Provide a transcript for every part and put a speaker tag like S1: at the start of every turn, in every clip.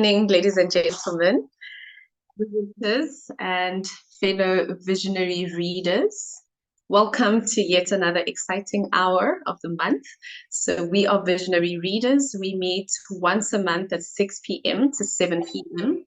S1: evening, ladies and gentlemen, visitors and fellow visionary readers. Welcome to yet another exciting hour of the month. So we are visionary readers. We meet once a month at 6 p.m. to 7 p.m.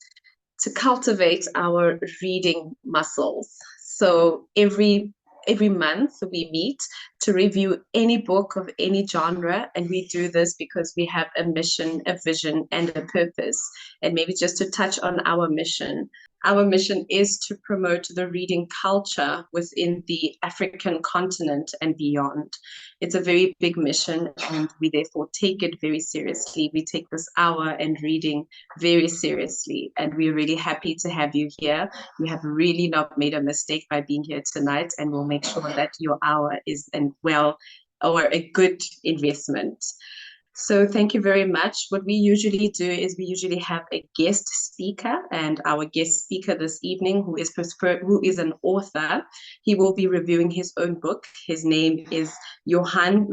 S1: to cultivate our reading muscles. So every month we meet to review any book of any genre, and we do this because we have a mission, a vision, and a purpose. And maybe just to touch on our mission. Our mission is to promote the reading culture within the African continent and beyond. It's a very big mission, and we therefore take it very seriously. We take this hour and reading very seriously, and we're really happy to have you here. You have really not made a mistake by being here tonight, and we'll make sure that your hour is a good investment. So thank you very much. What we usually do is we usually have a guest speaker, and our guest speaker this evening, who is an author, he will be reviewing his own book. His name is Johan,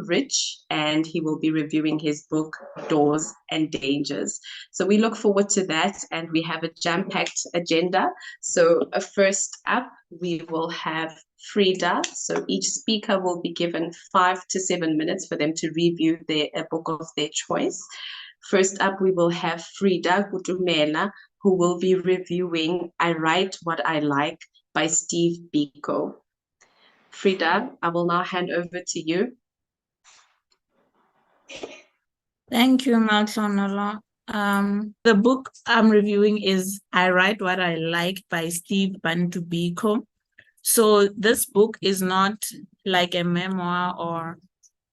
S1: and he will be reviewing his book, Doors and Dangers. So we look forward to that, and we have a jam-packed agenda. So first up, we will have Frida. So each speaker will be given 5 to 7 minutes for them to review a book of their choice. First up, we will have Frida Gutumela, who will be reviewing I Write What I Like by Steve Biko. Frida, I will now hand over to you.
S2: Thank you, Maltonola. The book I'm reviewing is I Write What I Like by Steve Biko. So this book is not like a memoir or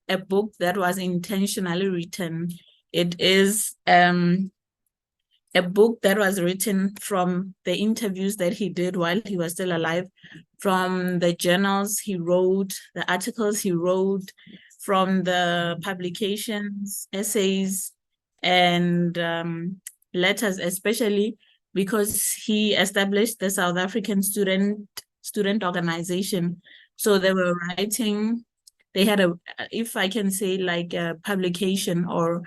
S2: a book that was intentionally written. It is a book that was written from the interviews that he did while he was still alive, from the journals he wrote, the articles he wrote, from the publications, essays, and letters, especially because he established the South African student organization. So they were writing, they had if I can say, like a publication or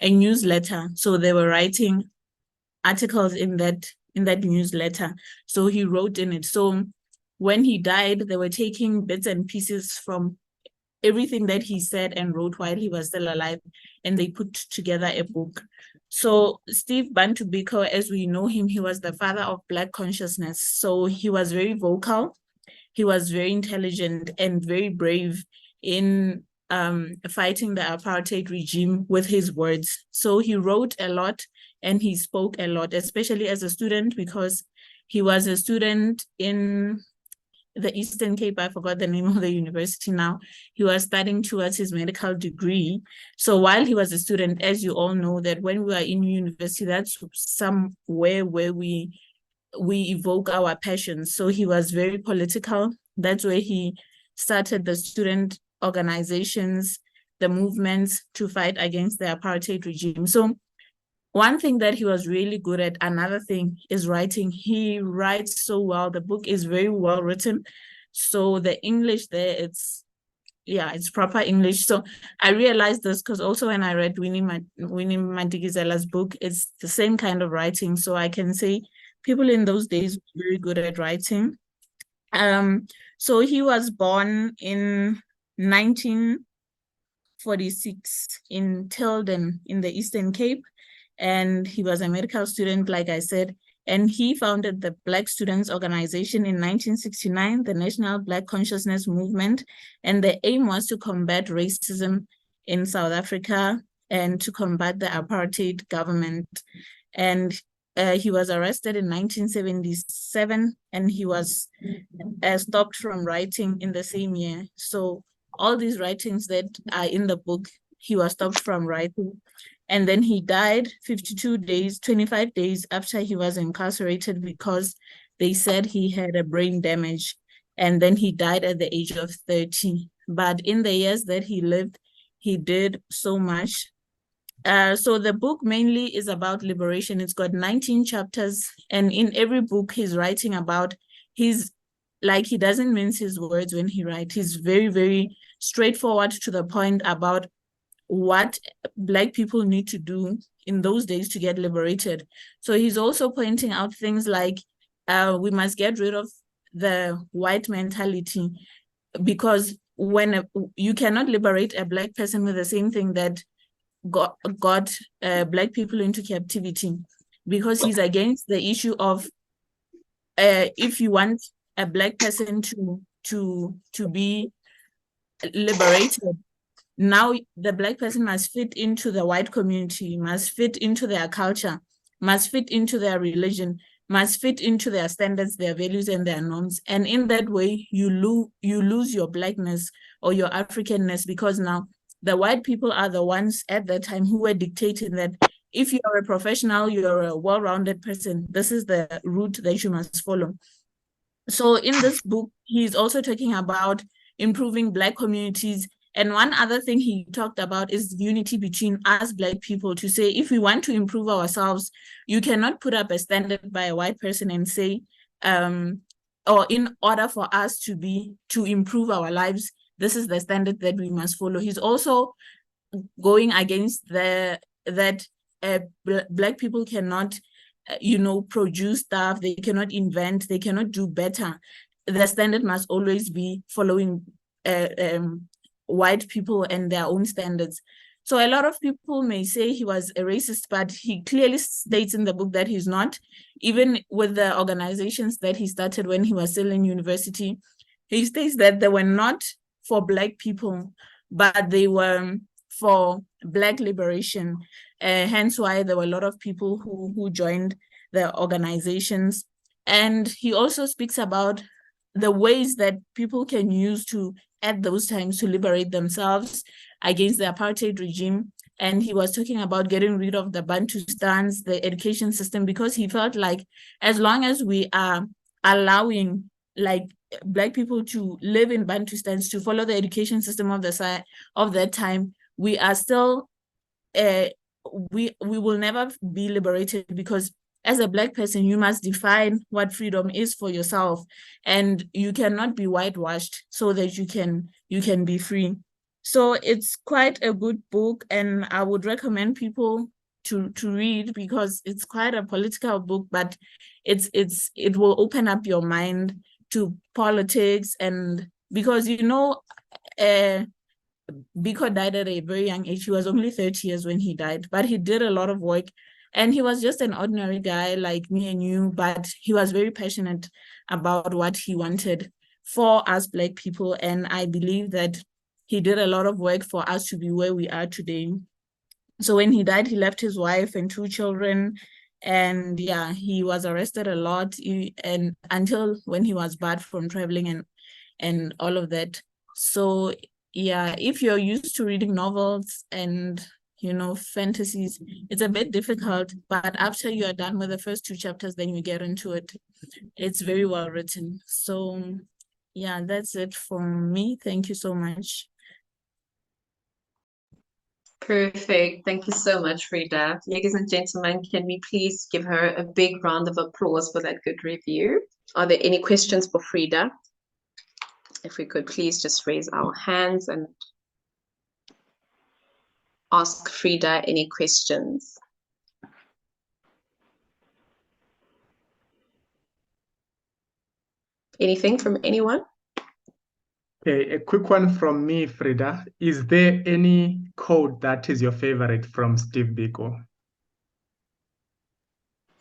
S2: a newsletter. So they were writing articles in that newsletter. So he wrote in it. So when he died, they were taking bits and pieces from everything that he said and wrote while he was still alive, and they put together a book. So Steve Bantu Biko, as we know him, he was the father of Black consciousness. So he was very vocal, he was very intelligent and very brave in fighting the apartheid regime with his words. So he wrote a lot and he spoke a lot, especially as a student, because he was a student in the Eastern Cape. I forgot the name of the university now. He was studying towards his medical degree. So while he was a student, as you all know, that when we are in university, that's somewhere where we evoke our passions. So he was very political. That's where he started the student organizations, the movements to fight against the apartheid regime. So one thing that he was really good at, another thing, is writing. He writes so well. The book is very well written. So the English there, it's proper English. So I realized this because also when I read Winnie Madikizela's book, it's the same kind of writing. So I can say people in those days were very good at writing. So he was born in 1946 in Tilden in the Eastern Cape. And he was a medical student, like I said, and he founded the Black Students Organization in 1969, the National Black Consciousness Movement, and the aim was to combat racism in South Africa and to combat the apartheid government. And he was arrested in 1977, and he was stopped from writing in the same year. So all these writings that are in the book, he was stopped from writing. And then he died 25 days after he was incarcerated because they said he had a brain damage. And then he died at the age of 30. But in the years that he lived, he did so much. So the book mainly is about liberation. It's got 19 chapters. And in every book he's writing about, he doesn't mince his words when he writes. He's very, very straightforward to the point about what Black people need to do in those days to get liberated. So he's also pointing out things like we must get rid of the white mentality, because when you cannot liberate a Black person with the same thing that got Black people into captivity, because he's against the issue of if you want a Black person to be liberated, now the Black person must fit into the white community, must fit into their culture, must fit into their religion, must fit into their standards, their values, and their norms. And in that way, you lose your Blackness or your Africanness, because now the white people are the ones at that time who were dictating that if you are a professional, you're a well-rounded person, this is the route that you must follow. So in this book, he's also talking about improving Black communities. And one other thing he talked about is unity between us Black people, to say, if we want to improve ourselves, you cannot put up a standard by a white person and say, or in order for us to improve our lives, this is the standard that we must follow. He's also going against that Black people cannot produce stuff, they cannot invent, they cannot do better. The standard must always be following white people and their own standards. So a lot of people may say he was a racist, but he clearly states in the book that he's not. Even with the organizations that he started when he was still in university, he states that they were not for Black people, but they were for Black liberation. Hence why there were a lot of people who joined the organizations. And he also speaks about the ways that people can use to, at those times, to liberate themselves against the apartheid regime. And he was talking about getting rid of the Bantustans, the education system, because he felt like as long as we are allowing like Black people to live in Bantustans, to follow the education system of that time, we are still we will never be liberated, because as a Black person, you must define what freedom is for yourself, and you cannot be whitewashed so that you can be free. So it's quite a good book, and I would recommend people to read, because it's quite a political book, but it will open up your mind to politics. And because Biko died at a very young age. He was only 30 years when he died, but he did a lot of work, and he was just an ordinary guy like me and you, but he was very passionate about what he wanted for us Black people. And I believe that he did a lot of work for us to be where we are today. So when he died, he left his wife and 2 children. And yeah, he was arrested a lot, and until when he was barred from traveling and all of that. So yeah, if you're used to reading novels and fantasies, it's a bit difficult, but after you are done with the first 2 chapters, then you get into it. It's very well written. So yeah, that's it from me. Thank you so much.
S1: Perfect. Thank you so much, Frida. Ladies and gentlemen, can we please give her a big round of applause for that good review? Are there any questions for Frida? If we could please just raise our hands and ask Frida any questions. Anything from anyone?
S3: Okay, a quick one from me, Frida. Is there any quote that is your favorite from Steve Biko?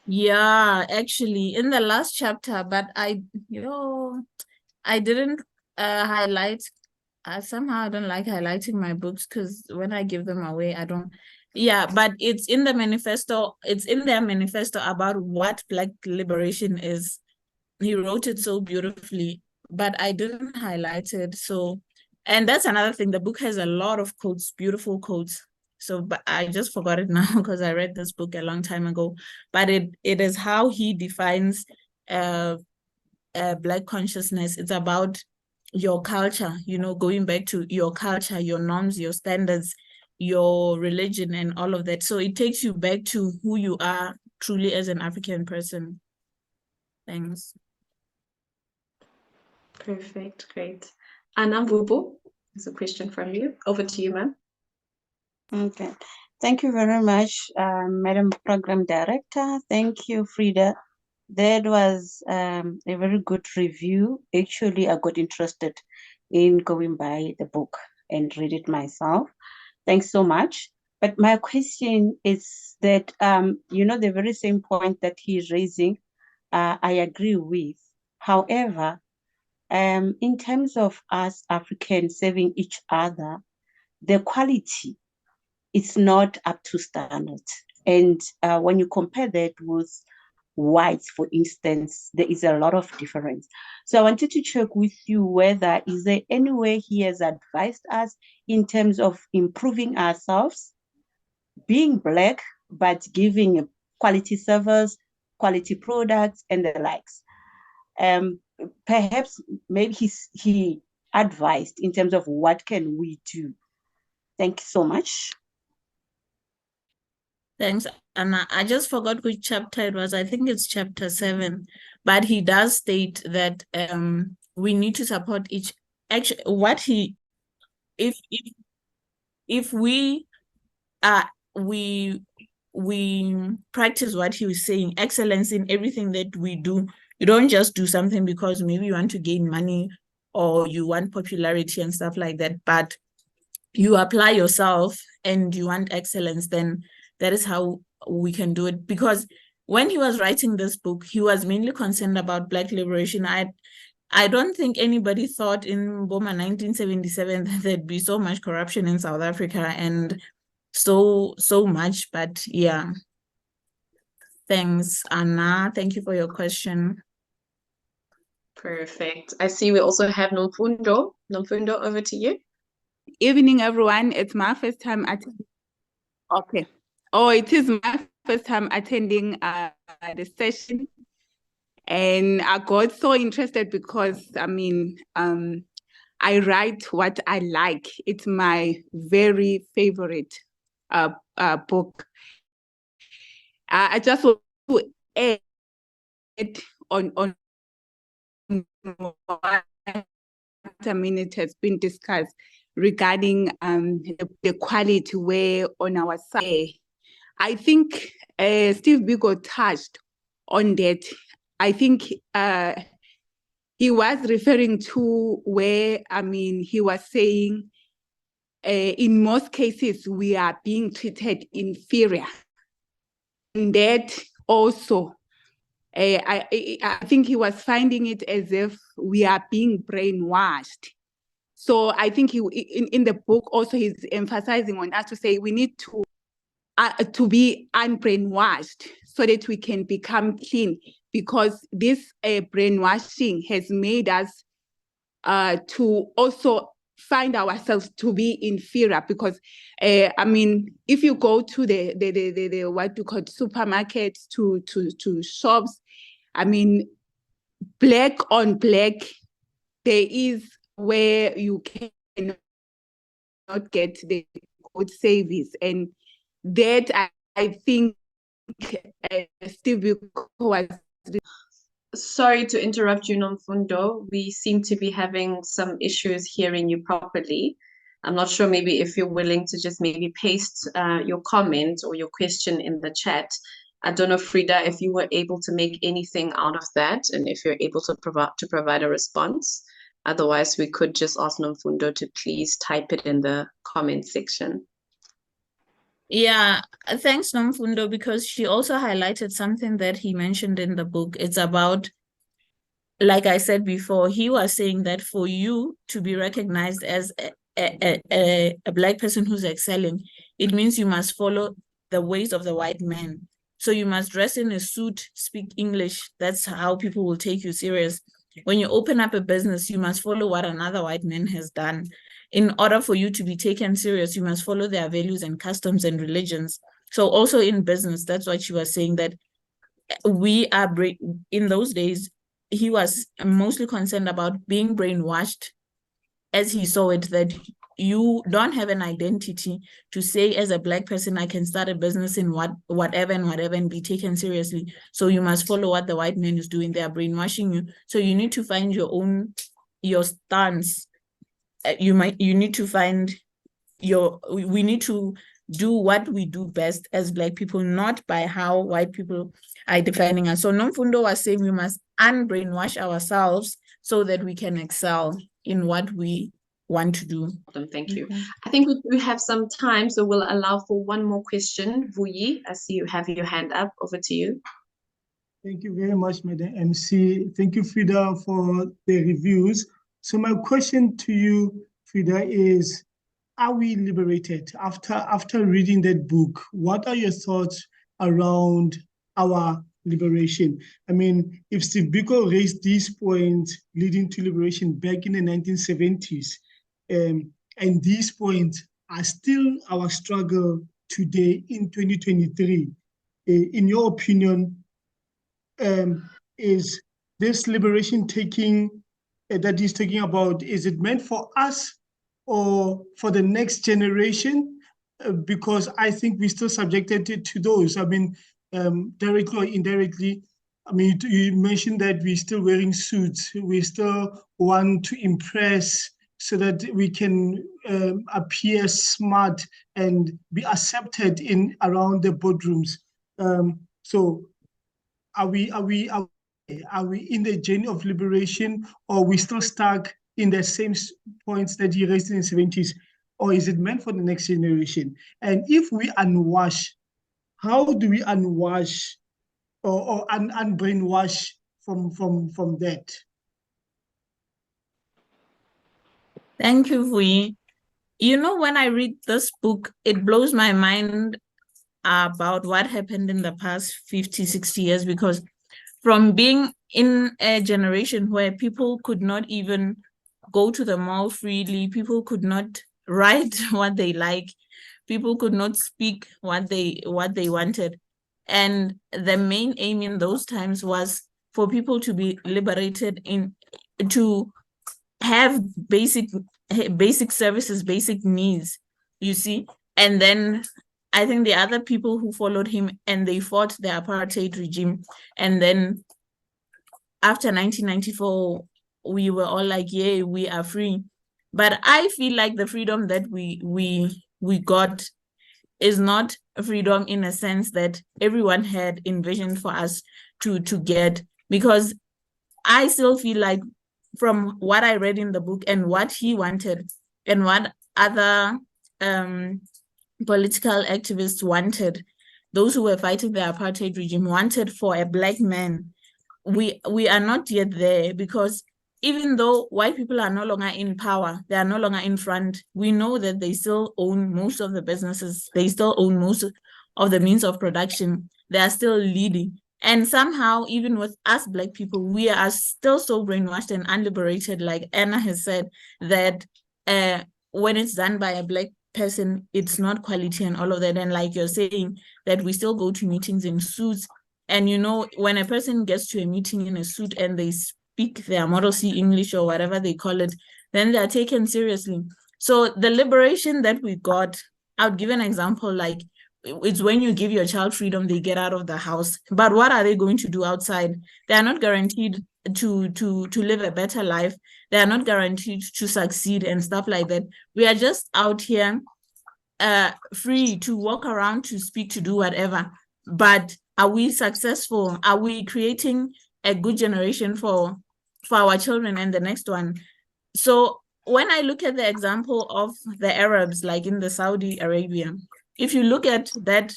S2: Yeah, actually, in the last chapter, but I didn't highlight. Somehow I don't like highlighting my books, because when I give them away, I don't. Yeah, but it's in the manifesto. It's in their manifesto about what Black liberation is. He wrote it so beautifully, but I didn't highlight it. So, and that's another thing. The book has a lot of quotes, beautiful quotes. So, but I just forgot it now because I read this book a long time ago. But it is how he defines Black consciousness. It's about your culture, going back to your culture, your norms, your standards, your religion, and all of that. So it takes you back to who you are truly as an African person. Thanks.
S1: Perfect, great. Anna Vubu, there's a question from you. Over to you, ma'am.
S4: Okay. Thank you very much, Madam Program Director. Thank you, Frida. That was a very good review. Actually, I got interested in going by the book and read it myself. Thanks so much. But my question is that, the very same point that he's raising, I agree with. However, in terms of us Africans serving each other, the quality is not up to standard. And when you compare that with whites, for instance, there is a lot of difference. So I wanted to check with you whether is there any way he has advised us in terms of improving ourselves, being Black, but giving quality service, quality products, and the likes. Perhaps maybe he advised in terms of what can we do. Thank you so much.
S2: Thanks, Anna. I just forgot which chapter it was. I think it's chapter 7. But he does state that we need to support each. Actually, if we practice what he was saying, excellence in everything that we do. You don't just do something because maybe you want to gain money or you want popularity and stuff like that, but you apply yourself and you want excellence, then that is how we can do it. Because when he was writing this book, he was mainly concerned about Black liberation. I don't think anybody thought in Boma 1977 that there'd be so much corruption in South Africa and so much, but yeah. Thanks, Anna. Thank you for your question.
S1: Perfect. I see we also have Nomfundo. Nomfundo, over to you.
S5: Evening, everyone. It's my first time attending. Okay. Oh, it is my first time attending the session. And I got so interested because, I write what I like. It's my very favorite book. I just want to add on what it has been discussed regarding the quality where on our side. I think Steve Biko touched on that. I think he was referring to where, he was saying in most cases we are being treated inferior. And that also, I think he was finding it as if we are being brainwashed. So I think in the book also he's emphasizing on us to say we need to be unbrainwashed so that we can become clean, because this brainwashing has made us to also find ourselves to be inferior. Because if you go to the what you call supermarkets, to shops, Black on Black, there is where you cannot get the good service, and that I think Steve Biko was.
S1: Sorry to interrupt you, Nomfundo. We seem to be having some issues hearing you properly. I'm not sure maybe if you're willing to just maybe paste your comment or your question in the chat. I don't know, Frida, if you were able to make anything out of that and if you're able to provide a response. Otherwise, we could just ask Nomfundo to please type it in the comment section.
S2: Yeah, thanks, Nomfundo, because she also highlighted something that he mentioned in the book. It's about, like I said before, he was saying that for you to be recognized as a Black person who's excelling, it means you must follow the ways of the white man. So you must dress in a suit, speak English. That's how people will take you serious. When you open up a business, you must follow what another white man has done. In order for you to be taken serious, you must follow their values and customs and religions. So also in business, that's what she was saying, that we are, in those days, he was mostly concerned about being brainwashed, as he saw it, that you don't have an identity to say as a Black person, I can start a business in whatever and be taken seriously. So you must follow what the white man is doing. They are brainwashing you. So you need to find your stance. You need to find we need to do what we do best as Black people, not by how white people are defining us. So Nomfundo was saying we must unbrainwash ourselves so that we can excel in what we want to do.
S1: Thank you. I think we have some time, so we'll allow for one more question. Vuyi, I see you have your hand up. Over to you.
S6: Thank you very much, Madam MC. Thank you, Frida, for the reviews. So my question to you, Frida, is, are we liberated after reading that book? What are your thoughts around our liberation? I mean, if Steve Biko raised these points leading to liberation back in the 1970s, and these points are still our struggle today in 2023, in your opinion, is this liberation that he's talking about, is it meant for us or for the next generation? Because I think we're still subjected to those. I mean, directly or indirectly. I mean, you mentioned that we're still wearing suits. We still want to impress so that we can appear smart and be accepted around the boardrooms. So are we in the journey of liberation, or are we still stuck in the same points that he raised in the 70s? Or is it meant for the next generation? And if we unwash, how do we unwash or unbrainwash from that?
S2: Thank you, Vuyi. You know, when I read this book, it blows my mind about what happened in the past 50, 60 years, because from being in a generation where people could not even go to the mall freely, people could not write what they like, people could not speak what they wanted. And the main aim in those times was for people to be liberated to have basic services, basic needs, you see. And then I think the other people who followed him, and they fought the apartheid regime. And then after 1994, we were all like, yeah, we are free. But I feel like the freedom that we got is not a freedom in a sense that everyone had envisioned for us to get, because I still feel like, from what I read in the book and what he wanted and what other political activists wanted, those who were fighting the apartheid regime wanted for a Black man, we are not yet there. Because even though white people are no longer in power, they are no longer in front, we know that they still own most of the businesses, they still own most of the means of production, they are still leading. And somehow, even with us Black people, we are still so brainwashed and unliberated, like Anna has said, that when it's done by a Black person, it's not quality and all of that. And like you're saying, that we still go to meetings in suits. And you know, when a person gets to a meeting in a suit and they speak their Model C English or whatever they call it, then they're taken seriously. So the liberation that we got, I would give an example, like, it's when you give your child freedom, they get out of the house. But what are they going to do outside? They are not guaranteed to live a better life. They are not guaranteed to succeed and stuff like that. We are just out here free to walk around, to speak, to do whatever. But are we successful? Are we creating a good generation for our children and the next one? So when I look at the example of the Arabs, like in the Saudi Arabia, if you look at that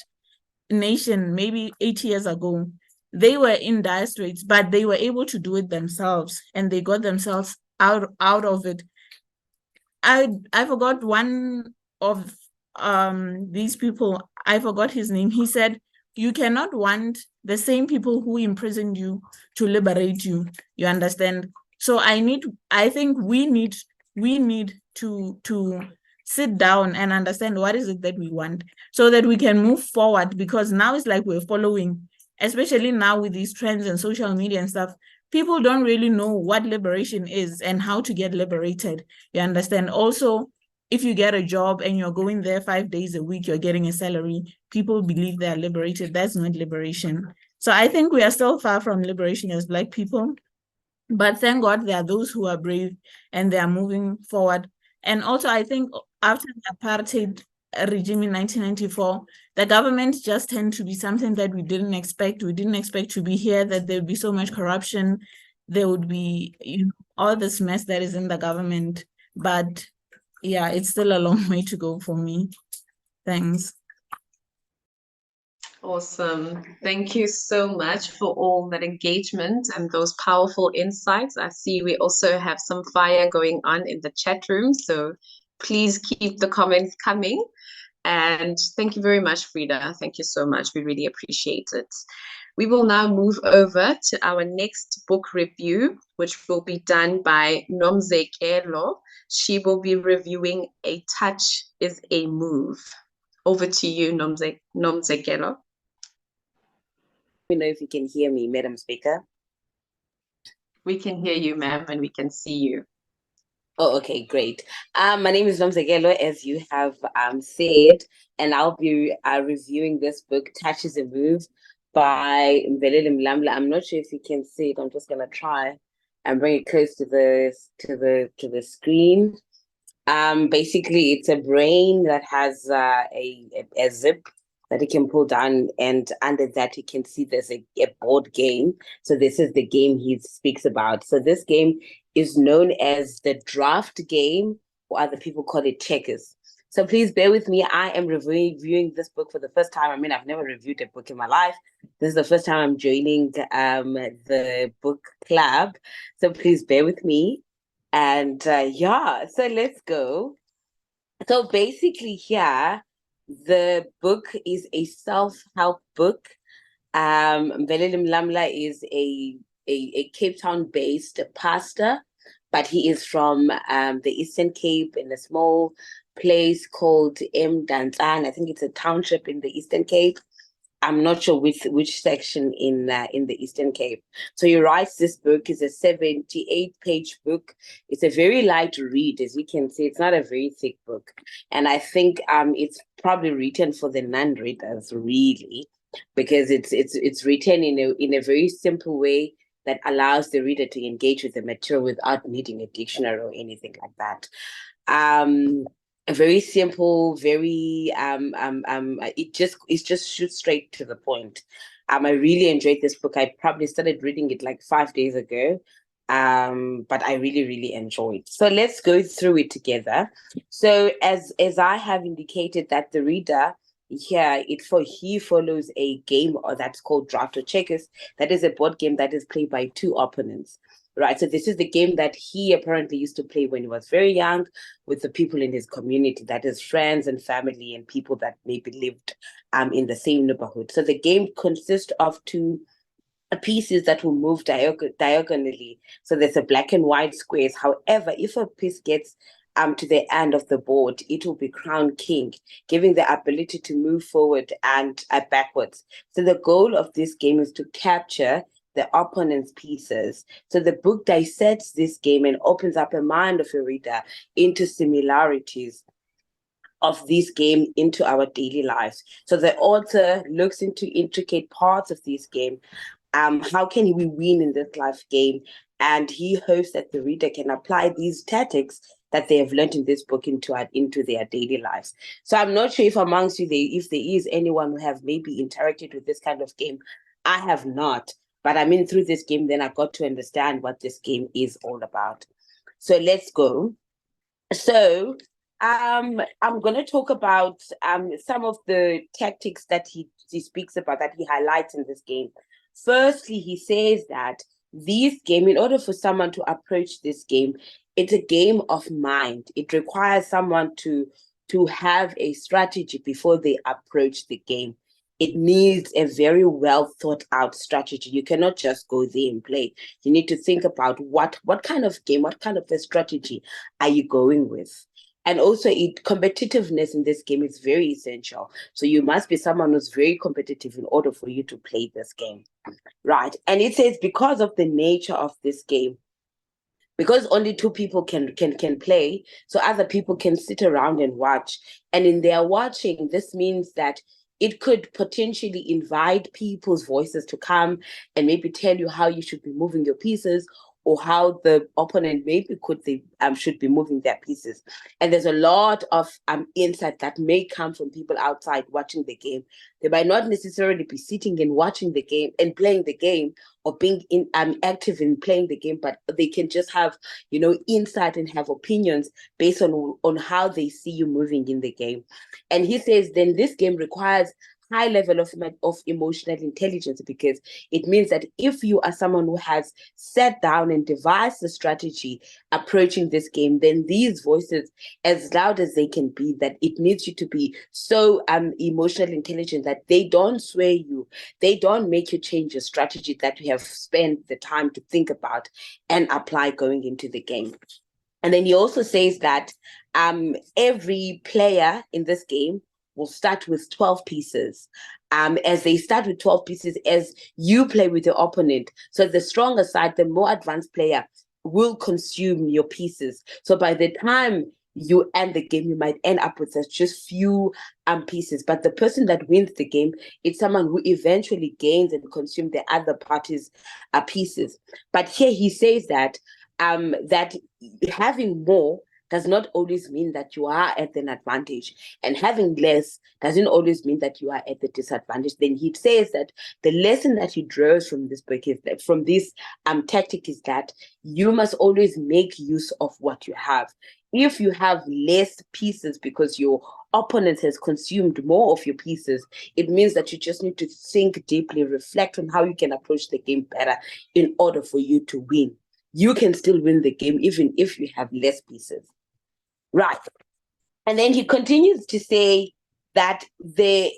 S2: nation, maybe 80 years ago, they were in dire straits, but they were able to do it themselves, and they got themselves out of it. I forgot one of these people, I forgot his name. He said, you cannot want the same people who imprisoned you to liberate you. You understand? So I think we need to sit down and understand what is it that we want, so that we can move forward. Because now it's like we're following, especially now with these trends and social media and stuff, people don't really know what liberation is and how to get liberated. You understand? Also, if you get a job and you're going there 5 days a week, you're getting a salary, people believe they are liberated. That's not liberation. So I think we are still far from liberation as Black people. But thank God there are those who are brave and they are moving forward. And also, I think after the apartheid regime in 1994, the government just tend to be something that we didn't expect. We didn't expect to be here, that there would be so much corruption. There would be, all this mess that is in the government. But yeah, it's still a long way to go for me. Thanks.
S1: Awesome. Thank you so much for all that engagement and those powerful insights. I see we also have some fire going on in the chat room, so please keep the comments coming. And thank you very much, Frida. Thank you so much. We really appreciate it. We will now move over to our next book review, which will be done by Nomzekelo. She will be reviewing A Touch is a Move. Over to you, Nomzekelo.
S7: Let me know if you can hear me, Madam Speaker.
S1: We can hear you, ma'am, and we can see you.
S7: Oh, okay, great. My name is Nomzekelo, as you have said, and I'll be reviewing this book, Touch is a Move, by Mbelele Mlamla. I'm not sure if you can see it. I'm just gonna try and bring it close to the screen. Basically, it's a brain that has a zip that you can pull down, and under that you can see there's a board game. So this is the game he speaks about. So this game is known as the draft game, or other people call it checkers. So please bear with me. I am reviewing this book for the first time. I mean, I've never reviewed a book in my life. This is the first time I'm joining the book club. So please bear with me. And yeah, so let's go. So basically here, the book is a self-help book. Mbelele Mlamla is a Cape Town-based pastor, but he is from the Eastern Cape in a small place called Mdantsane. I think it's a township in the Eastern Cape. I'm not sure which section in the Eastern Cape. So he writes this book. Is a 78-page book. It's a very light read, as you can see. It's not a very thick book, and I think it's probably written for the non-readers, really, because it's written in a very simple way that allows the reader to engage with the material without needing a dictionary or anything like that. Very simple, very it just shoots straight to the point. I really enjoyed this book. I probably started reading it like 5 days ago, but I really enjoyed. So let's go through it together. So as I have indicated, that the reader here, he follows a game that's called draft or checkers. That is a board game that is played by two opponents. Right, so this is the game that he apparently used to play when he was very young with the people in his community, that is friends and family and people that maybe lived in the same neighborhood. So the game consists of two pieces that will move diagonally. So there's a black and white squares. However, if a piece gets to the end of the board, it will be crowned king, giving the ability to move forward and backwards. So the goal of this game is to capture the opponent's pieces. So the book dissects this game and opens up a mind of a reader into similarities of this game into our daily lives. So the author looks into intricate parts of this game. How can we win in this life game? And he hopes that the reader can apply these tactics that they have learned in this book into their daily lives. So I'm not sure if amongst you, if there is anyone who have maybe interacted with this kind of game. I have not. But I mean, through this game, then I got to understand what this game is all about. So let's go. So I'm going to talk about some of the tactics that he speaks about, that he highlights in this game. Firstly, he says that this game, in order for someone to approach this game, it's a game of mind. It requires someone to have a strategy before they approach the game. It needs a very well thought out strategy. You cannot just go there and play. You need to think about what kind of game, what kind of a strategy are you going with? And also, competitiveness in this game is very essential. So you must be someone who's very competitive in order for you to play this game, right? And it says because of the nature of this game, because only two people can play, so other people can sit around and watch. And in their watching, this means that it could potentially invite people's voices to come and maybe tell you how you should be moving your pieces, or how the opponent maybe should be moving their pieces. And there's a lot of insight that may come from people outside watching the game. They might not necessarily be sitting and watching the game and playing the game, or being active in playing the game, but they can just have, insight and have opinions based on how they see you moving in the game. And he says then this game requires high level of emotional intelligence, because it means that if you are someone who has sat down and devised a strategy approaching this game, then these voices, as loud as they can be, that it needs you to be so emotionally intelligent that they don't sway you, they don't make you change your strategy that you have spent the time to think about and apply going into the game. And then he also says that every player in this game will start with 12 pieces. As they start with 12 pieces, as you play with your opponent. So the stronger side, the more advanced player, will consume your pieces. So by the time you end the game, you might end up with just few pieces. But the person that wins the game is someone who eventually gains and consumes the other party's pieces. But here he says that that having more does not always mean that you are at an advantage, and having less doesn't always mean that you are at the disadvantage. Then he says that the lesson that he draws from this book is that, from this tactic, is that you must always make use of what you have. If you have less pieces because your opponent has consumed more of your pieces, it means that you just need to think deeply, reflect on how you can approach the game better in order for you to win. You can still win the game even if you have less pieces. Right. And then he continues to say that the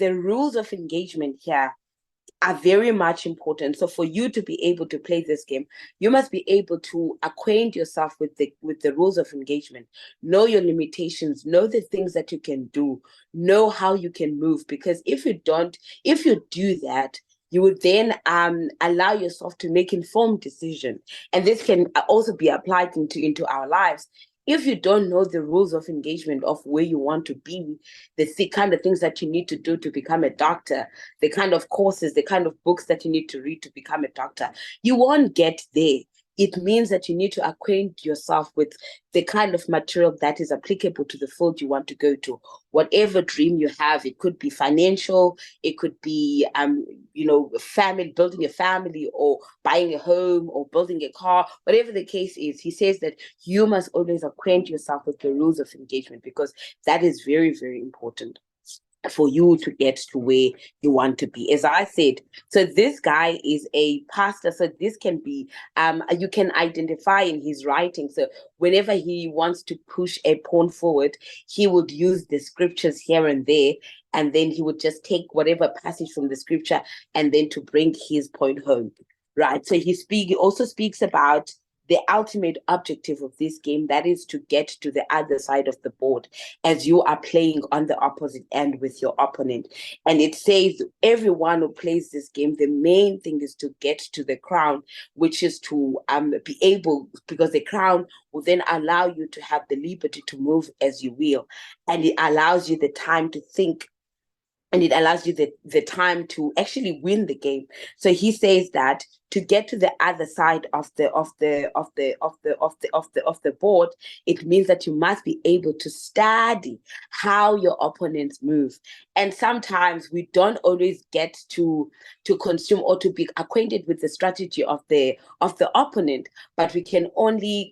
S7: rules of engagement here are very much important. So for you to be able to play this game, you must be able to acquaint yourself with the rules of engagement, know your limitations, know the things that you can do, know how you can move. Because if you do that, you would then allow yourself to make informed decisions. And this can also be applied into our lives. If you don't know the rules of engagement of where you want to be, the kind of things that you need to do to become a doctor, the kind of courses, the kind of books that you need to read to become a doctor, you won't get there. It means that you need to acquaint yourself with the kind of material that is applicable to the field you want to go to. Whatever dream you have, it could be financial, it could be, family, building a family, or buying a home, or building a car, whatever the case is. He says that you must always acquaint yourself with the rules of engagement, because that is very, very important for you to get to where you want to be. As I said, so this guy is a pastor, so this can be, you can identify in his writing. So whenever he wants to push a point forward, he would use the scriptures here and there, and then he would just take whatever passage from the scripture and then to bring his point home, right? So he also speaks about the ultimate objective of this game, that is to get to the other side of the board as you are playing on the opposite end with your opponent. And it says everyone who plays this game, the main thing is to get to the crown, which is to be able, because the crown will then allow you to have the liberty to move as you will. And it allows you the time to think, and it allows you the time to actually win the game. So he says that to get to the other side of the board, it means that you must be able to study how your opponents move. And sometimes we don't always get to consume or to be acquainted with the strategy of the opponent, but we can only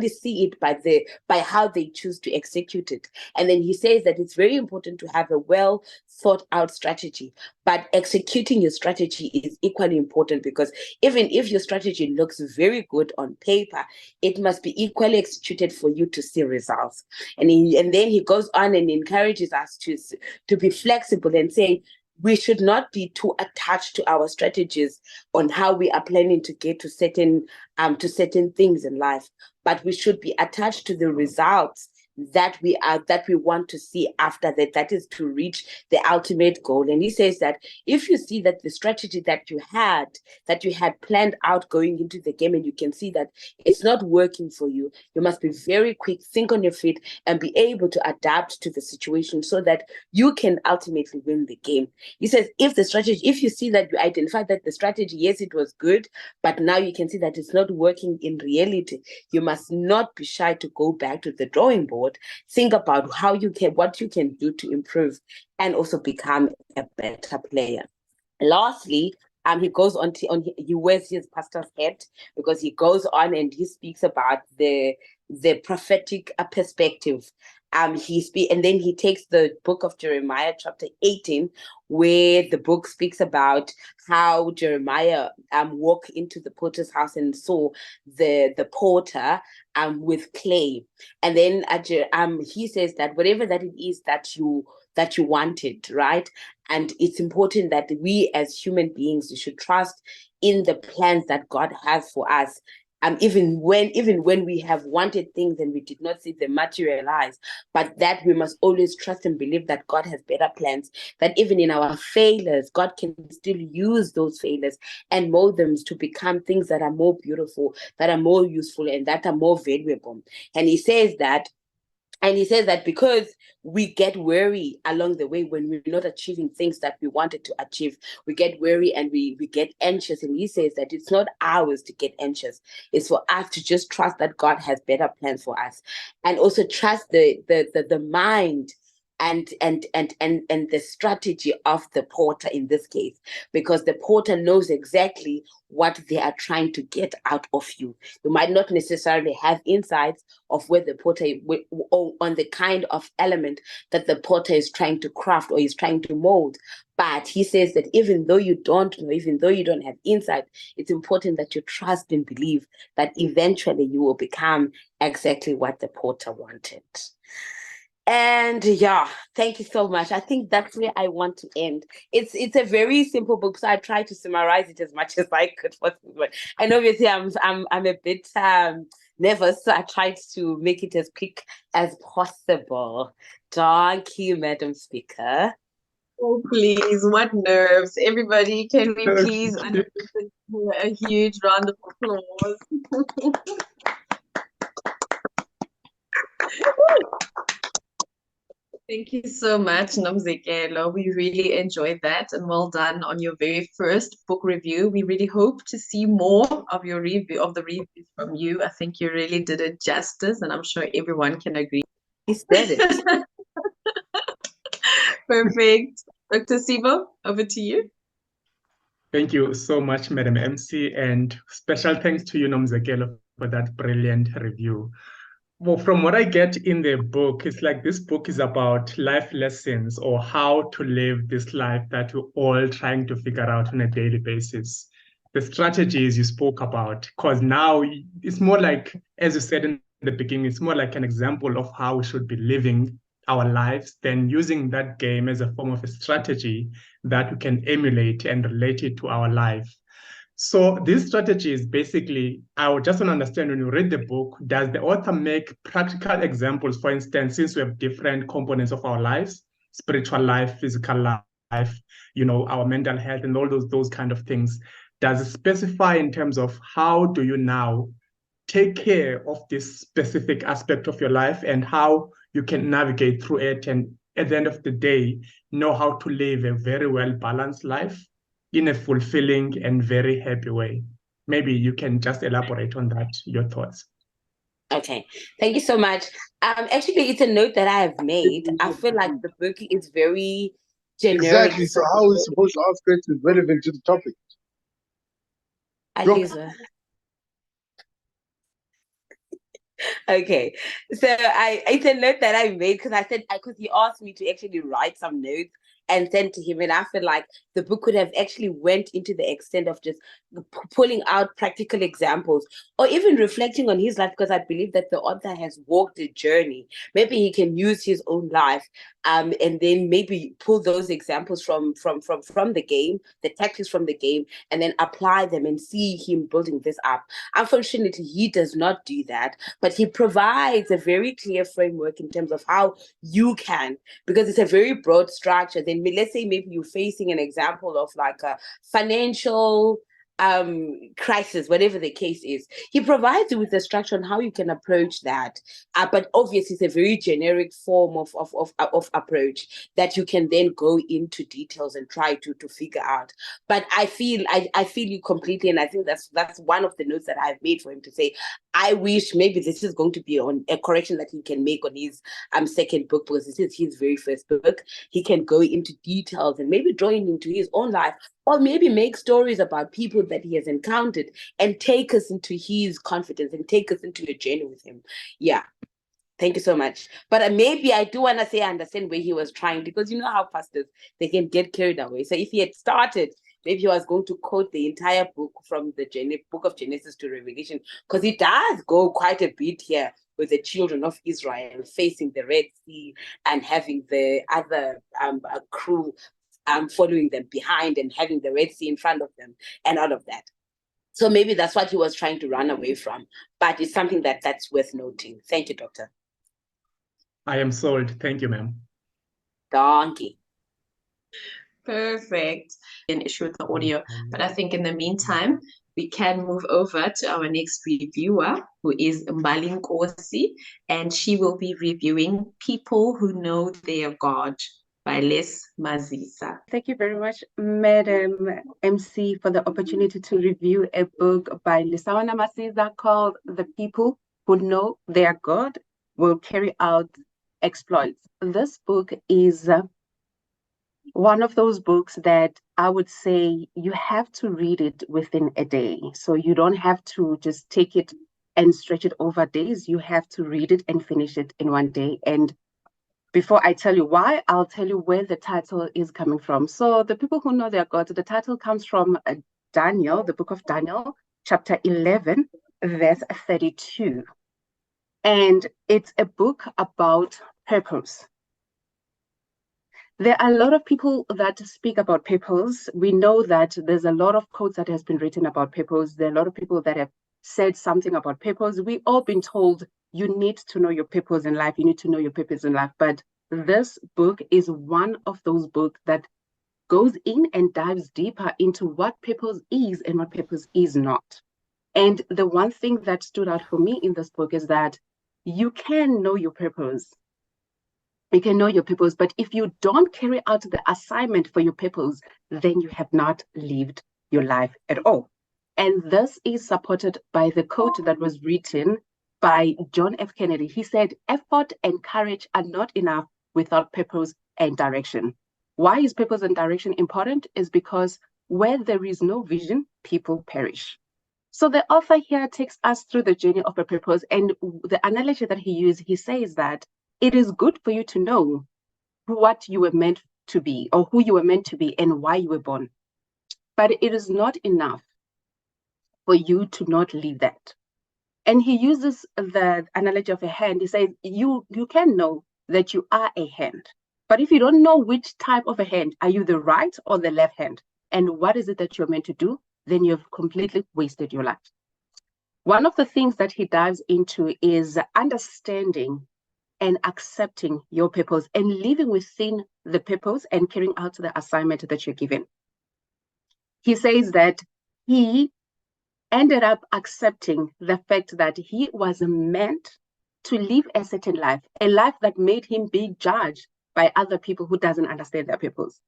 S7: see it by how they choose to execute it. And then he says that it's very important to have a well thought out strategy, but executing your strategy is equally important, because even if your strategy looks very good on paper, it must be equally executed for you to see results. And then he goes on and encourages us to be flexible and saying we should not be too attached to our strategies on how we are planning to get to certain things in life, but we should be attached to the results that we want to see after that. That is to reach the ultimate goal. And he says that if you see that the strategy that you had planned out going into the game, and you can see that it's not working for you, you must be very quick, think on your feet, and be able to adapt to the situation so that you can ultimately win the game. He says if you see that you identified that the strategy, yes, it was good, but now you can see that it's not working in reality, you must not be shy to go back to the drawing board, think about what you can do to improve and also become a better player. Lastly, he goes on he wears his pastor's hat, because he goes on and he speaks about the prophetic perspective. And then he takes the book of Jeremiah, chapter 18, where the book speaks about how Jeremiah walked into the potter's house and saw the potter with clay. And then he says that whatever that it is that you wanted, right? And it's important that we as human beings, we should trust in the plans that God has for us. Even when we have wanted things and we did not see them materialize, but that we must always trust and believe that God has better plans, that even in our failures, God can still use those failures and mold them to become things that are more beautiful, that are more useful, and that are more valuable. And he says that because we get weary along the way when we're not achieving things that we wanted to achieve, we get weary and we get anxious. And he says that it's not ours to get anxious. It's for us to just trust that God has better plans for us, and also trust the mind and the strategy of the porter in this case, because the porter knows exactly what they are trying to get out of you. You might not necessarily have insights of where the porter or on the kind of element that the porter is trying to craft or is trying to mold. But he says that even though you don't know, even though you don't have insight, it's important that you trust and believe that eventually you will become exactly what the porter wanted. And yeah, thank you so much. I think that's where I want to end. It's a very simple book, so I try to summarize it as much as I could possibly. And obviously, I'm a bit nervous, so I tried to make it as quick as possible. Thank you, Madam Speaker.
S1: Oh, please, what nerves. Everybody, can we please a huge round of applause? Thank you so much, Nomzekelo. We really enjoyed that, and well done on your very first book review. We really hope to see more of your reviews from you. I think you really did it justice, and I'm sure everyone can agree.
S7: He said it.
S1: Perfect. Dr. Sibo, over to you.
S3: Thank you so much, Madam MC, and special thanks to you, Nomzekelo, for that brilliant review. Well, from what I get in the book, it's like this book is about life lessons, or how to live this life that we're all trying to figure out on a daily basis. The strategies you spoke about, because now it's more like, as you said in the beginning, it's more like an example of how we should be living our lives, then using that game as a form of a strategy that we can emulate and relate it to our life. So this strategy is basically, I would just want to understand, when you read the book, does the author make practical examples? For instance, since we have different components of our lives, spiritual life, physical life, our mental health and all those kind of things, does it specify in terms of how do you now take care of this specific aspect of your life and how you can navigate through it, and at the end of the day, know how to live a very well-balanced life in a fulfilling and very happy way? Maybe you can just elaborate on that, your thoughts.
S7: Okay, thank you so much. Actually, it's a note that I have made. I feel like the book is very generic.
S8: Exactly. So how are we supposed to ask questions relevant to the topic?
S7: Aliza. Okay, so it's a note that I made because he asked me to actually write some notes, and sent to him. And I feel like the book could have actually went into the extent of just pulling out practical examples or even reflecting on his life, because I believe that the author has walked a journey. Maybe he can use his own life and then maybe pull those examples from the game, the tactics from the game, and then apply them and see him building this up. Unfortunately, he does not do that, but he provides a very clear framework in terms of how you can, because it's a very broad structure. Then let's say maybe you're facing an example of like a financial crisis, whatever the case is. He provides you with a structure on how you can approach that. But obviously, it's a very generic form of approach that you can then go into details and try to figure out. But I feel you completely, and I think that's one of the notes that I've made for him to say, I wish maybe this is going to be on a correction that he can make on his second book, because this is his very first book. He can go into details and maybe draw into his own life, or maybe make stories about people that he has encountered and take us into his confidence and take us into a journey with him. Yeah. Thank you so much. But maybe I do want to say I understand where he was trying, because you know how pastors, they can get carried away. So if he had started, maybe he was going to quote the entire book from the book of Genesis to Revelation, because he does go quite a bit here with the children of Israel facing the Red Sea and having the other crew following them behind and having the Red Sea in front of them and all of that. So maybe that's what he was trying to run away from, but it's something that's worth noting. Thank you, Doctor.
S3: I am sold. Thank you, ma'am.
S7: Donkey.
S1: Perfect. An issue with the audio, but I think in the meantime, we can move over to our next reviewer, who is Mbali Nkosi, and she will be reviewing People Who Know Their God by Les Mazisa.
S9: Thank you very much, Madam MC, for the opportunity to review a book by Lisawana Masiza called The People Who Know Their God Will Carry Out Exploits. This book is one of those books that I would say you have to read it within a day. So you don't have to just take it and stretch it over days. You have to read it and finish it in one day. And before I tell you why, I'll tell you where the title is coming from. So The People Who Know Their God, the title comes from Daniel, the book of Daniel, chapter 11, verse 32. And it's a book about purpose. There are a lot of people that speak about purpose. We know that there's a lot of quotes that has been written about purpose. There are a lot of people that have said something about purpose. We've all been told you need to know your purpose in life. You need to know your purpose in life. But this book is one of those books that goes in and dives deeper into what purpose is and what purpose is not. And the one thing that stood out for me in this book is that you can know your purpose. You can know your purpose, but if you don't carry out the assignment for your purpose, then you have not lived your life at all. And this is supported by the quote that was written by John F. Kennedy. He said, effort and courage are not enough without purpose and direction. Why is purpose and direction important? Is because where there is no vision, people perish. So the author here takes us through the journey of a purpose. And the analogy that he used, he says that it is good for you to know what you were meant to be, or who you were meant to be, and why you were born. But it is not enough for you to not live that. And he uses the analogy of a hand. He says, you can know that you are a hand, but if you don't know which type of a hand, are you the right or the left hand? And what is it that you're meant to do? Then you've completely wasted your life. One of the things that he dives into is understanding and accepting your purpose and living within the purpose and carrying out the assignment that you're given. He says that he ended up accepting the fact that he was meant to live a certain life, a life that made him be judged by other people who doesn't understand their purpose.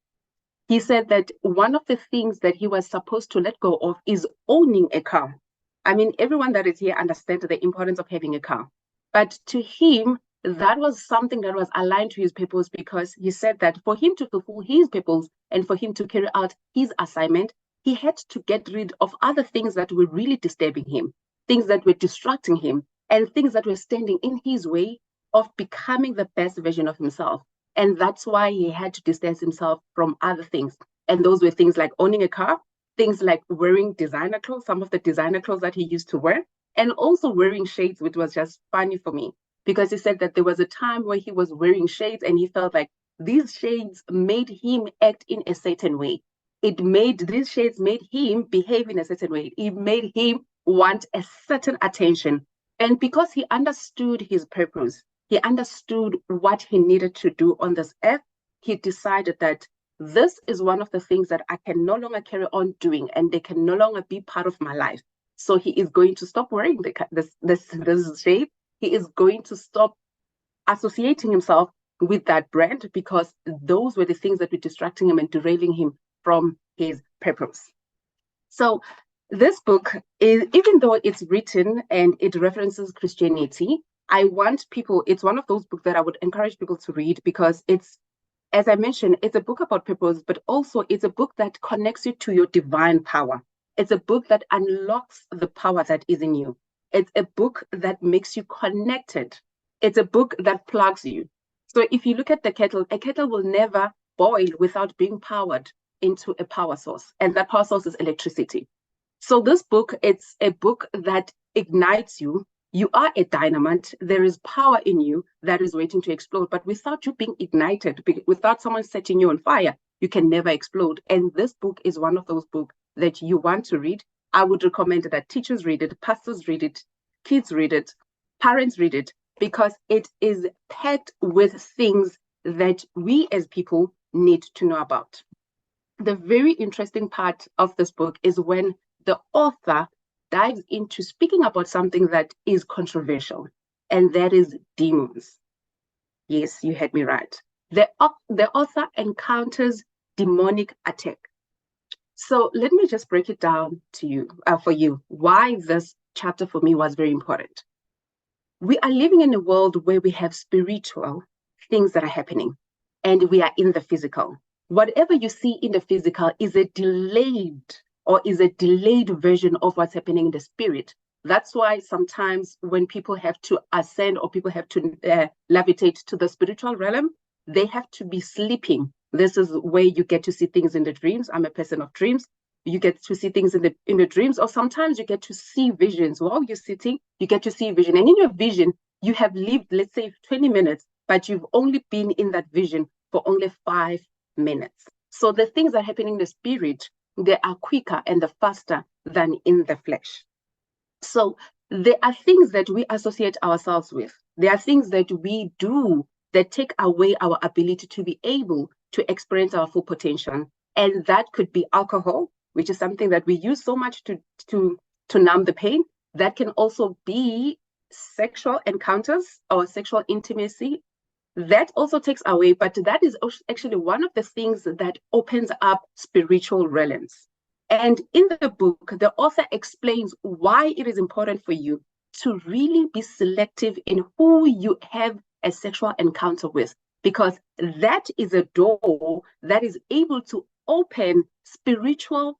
S9: He said that one of the things that he was supposed to let go of is owning a car. I mean, everyone that is here understands the importance of having a car. But to him, that was something that was aligned to his purpose, because he said that for him to fulfill his purpose and for him to carry out his assignment, he had to get rid of other things that were really disturbing him, things that were distracting him, and things that were standing in his way of becoming the best version of himself. And that's why he had to distance himself from other things. And those were things like owning a car, things like wearing designer clothes, some of the designer clothes that he used to wear, and also wearing shades, which was just funny for me, because he said that there was a time where he was wearing shades and he felt like these shades made him act in a certain way. These shades made him behave in a certain way. It made him want a certain attention. And because he understood his purpose, he understood what he needed to do on this earth, he decided that this is one of the things that I can no longer carry on doing, and they can no longer be part of my life. So he is going to stop wearing this shade. He is going to stop associating himself with that brand, because those were the things that were distracting him and derailing him from his purpose. So this book is, even though it's written and it references Christianity, it's one of those books that I would encourage people to read, because it's, as I mentioned, it's a book about purpose, but also it's a book that connects you to your divine power. It's a book that unlocks the power that is in you. It's a book that makes you connected. It's a book that plugs you. So if you look at a kettle will never boil without being powered into a power source, and that power source is electricity. So this book, it's a book that ignites you. You are a dynamite. There is power in you that is waiting to explode, but without you being ignited, without someone setting you on fire, you can never explode. And this book is one of those books that you want to read. I would recommend that teachers read it, pastors read it, kids read it, parents read it, because it is packed with things that we as people need to know about. The very interesting part of this book is when the author dives into speaking about something that is controversial, and that is demons. Yes, you heard me right. The author encounters demonic attack. So let me just break it down to you, for you, why this chapter for me was very important. We are living in a world where we have spiritual things that are happening, and we are in the physical. Whatever you see in the physical is a delayed version of what's happening in the spirit. That's why sometimes when people have to ascend or people have to levitate to the spiritual realm, they have to be sleeping. This is where you get to see things in the dreams. I'm a person of dreams. You get to see things in the dreams, or sometimes you get to see visions. While you're sitting, you get to see vision. And in your vision, you have lived, let's say, 20 minutes, but you've only been in that vision for only 5 minutes. So the things that are happening in the spirit, they are quicker and faster than in the flesh. So there are things that we associate ourselves with. There are things that we do that take away our ability to be able to experience our full potential. And that could be alcohol, which is something that we use so much to numb the pain. That can also be sexual encounters or sexual intimacy. That also takes away, but that is actually one of the things that opens up spiritual realms. And in the book, the author explains why it is important for you to really be selective in who you have a sexual encounter with, because that is a door that is able to open spiritual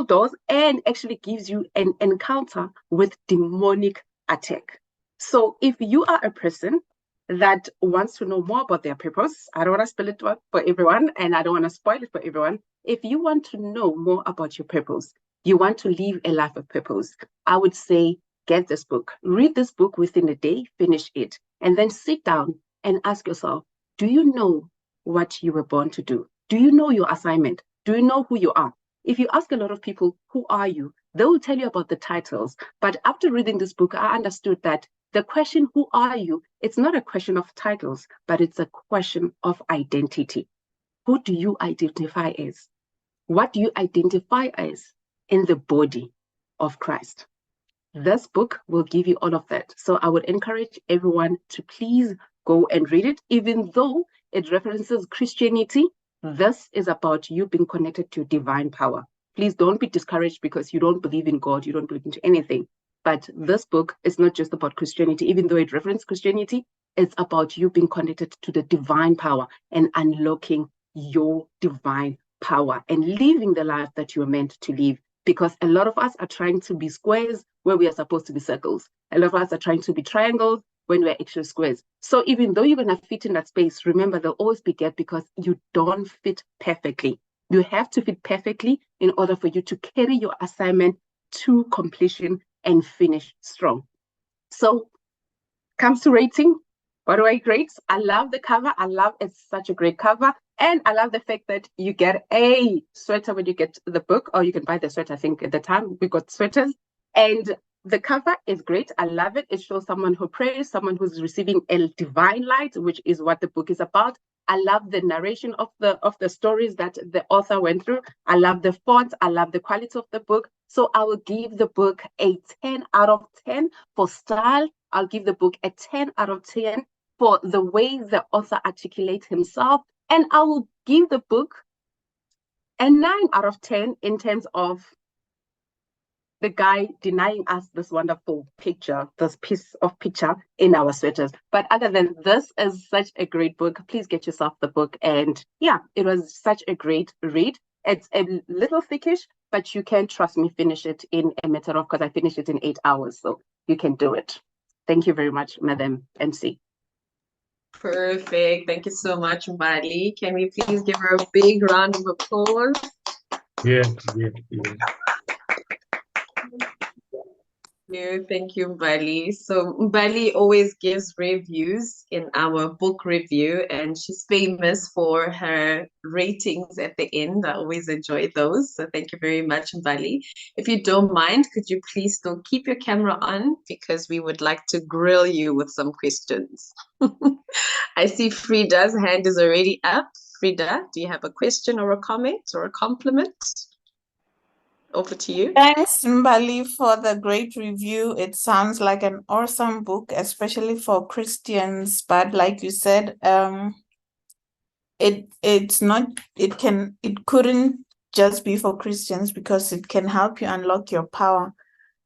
S9: doors and actually gives you an encounter with demonic attack. So if you are a person that wants to know more about their purpose, I don't want to spell it for everyone, and I don't want to spoil it for everyone. If you want to know more about your purpose, you want to live a life of purpose, I would say get this book. Read this book within a day, finish it, and then sit down and ask yourself, do you know what you were born to do? Do you know your assignment? Do you know who you are? If you ask a lot of people, who are you? They will tell you about the titles. But after reading this book, I understood that the question, who are you? It's not a question of titles, but it's a question of identity. Who do you identify as? What do you identify as in the body of Christ? This book will give you all of that. So I would encourage everyone to please go and read it. Even though it references Christianity, this is about you being connected to divine power. Please don't be discouraged because you don't believe in God, you don't believe into anything. But this book is not just about Christianity. Even though it references Christianity, it's about you being connected to the divine power and unlocking your divine power and living the life that you are meant to live. Because a lot of us are trying to be squares where we are supposed to be circles. A lot of us are trying to be triangles when we're actually squares. So even though you're going to fit in that space, remember there'll always be gap because you don't fit perfectly. You have to fit perfectly in order for you to carry your assignment to completion and finish strong. So comes to rating, what do I rate? I love the cover. I love it's such a great cover. And I love the fact that you get a sweater when you get the book, or you can buy the sweater. I think at the time we got sweaters. And the cover is great. I love it. It shows someone who prays, someone who's receiving a divine light, which is what the book is about. I love the narration of the stories that the author went through. I love the font. I love the quality of the book. So I will give the book a 10 out of 10 for style. I'll give the book a 10 out of 10 for the way the author articulates himself. And I will give the book a 9 out of 10 in terms of the guy denying us this wonderful picture, this piece of picture in our sweaters. But other than this is such a great book. Please get yourself the book. And yeah, it was such a great read. It's a little thickish, but you can, trust me, finish it in a matter of, because I finished it in 8 hours. So you can do it. Thank you very much, Madam MC.
S1: Perfect. Thank you so much, Mbali. Can we please give her a big round of applause?
S3: Yeah.
S1: Thank you, Mbali. So Mbali always gives reviews in our book review, and she's famous for her ratings at the end. I always enjoy those. So thank you very much, Mbali. If you don't mind, could you please still keep your camera on, because we would like to grill you with some questions. I see Frida's hand is already up. Frida, do you have a question or a comment or a compliment? Over to you.
S2: Thanks, Mbali, for the great review. It sounds like an awesome book, especially for Christians. But like you said, it couldn't just be for Christians, because it can help you unlock your power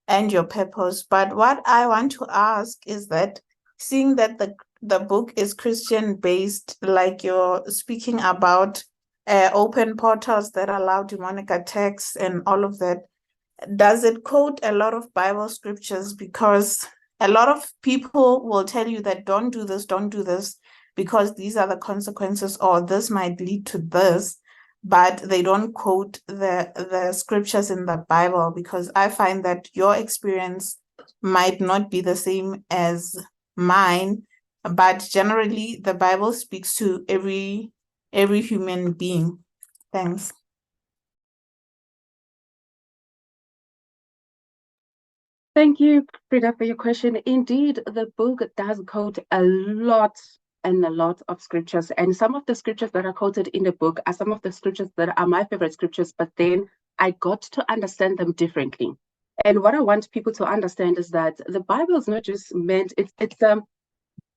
S2: and your purpose. But what I want to ask is that, seeing that the book is Christian based, like you're speaking about open portals that allow demonic attacks and all of that, does it quote a lot of Bible scriptures? Because a lot of people will tell you that don't do this, because these are the consequences, or this might lead to this, but they don't quote the scriptures in the Bible, because I find that your experience might not be the same as mine, but generally the Bible speaks to every human being. Thanks.
S9: Thank you, Frida, for your question. Indeed, the book does quote a lot of scriptures, and some of the scriptures that are quoted in the book are some of the scriptures that are my favorite scriptures, but then I got to understand them differently. And what I want people to understand is that the Bible is not just meant, it's a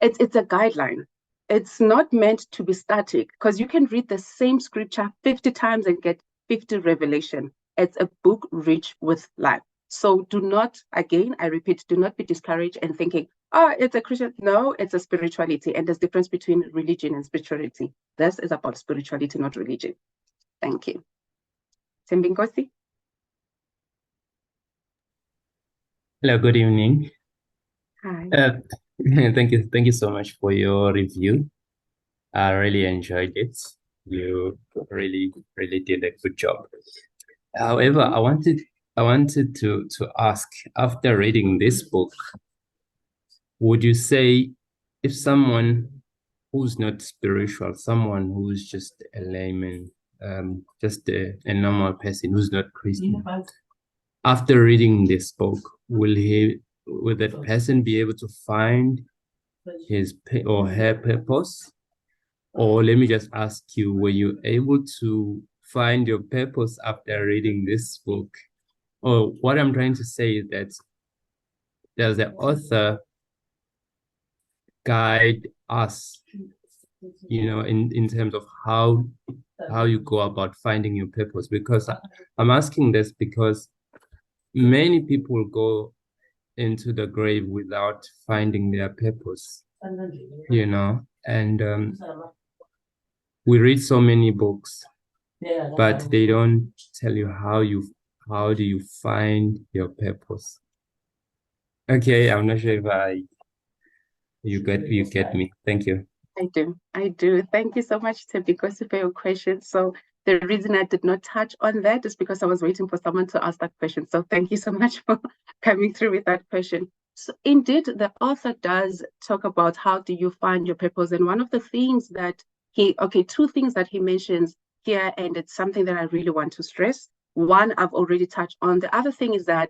S9: guideline. It's not meant to be static, because you can read the same scripture 50 times and get 50 revelation. It's a book rich with life. So do not, again, I repeat, do not be discouraged and thinking, oh, it's a Christian. No, it's a spirituality. And there's difference between religion and spirituality. This is about spirituality, not religion. Thank you. Simbinkosi.
S10: Hello, good evening.
S9: Hi.
S10: Thank you so much for your review. I really enjoyed it. You really did a good job. However, I wanted to ask, after reading this book, would you say, if someone who's not spiritual, someone who's just a layman, just a normal person who's not Christian, after reading this book, will that person be able to find his or her purpose? Or let me just ask you, were you able to find your purpose after reading this book? Or what I'm trying to say is that, does the author guide us, in terms of how you go about finding your purpose? Because I'm asking this because many people go into the grave without finding their purpose, and we read so many books, but they don't tell you how do you find your purpose. Okay, I'm not sure if I You get me. Thank you.
S9: I do. Thank you so much, Tembikosi, for your question. So the reason I did not touch on that is because I was waiting for someone to ask that question. So thank you so much for coming through with that question. So indeed, the author does talk about how do you find your purpose. And one of the things that two things that he mentions here, and it's something that I really want to stress. One, I've already touched on. The other thing is that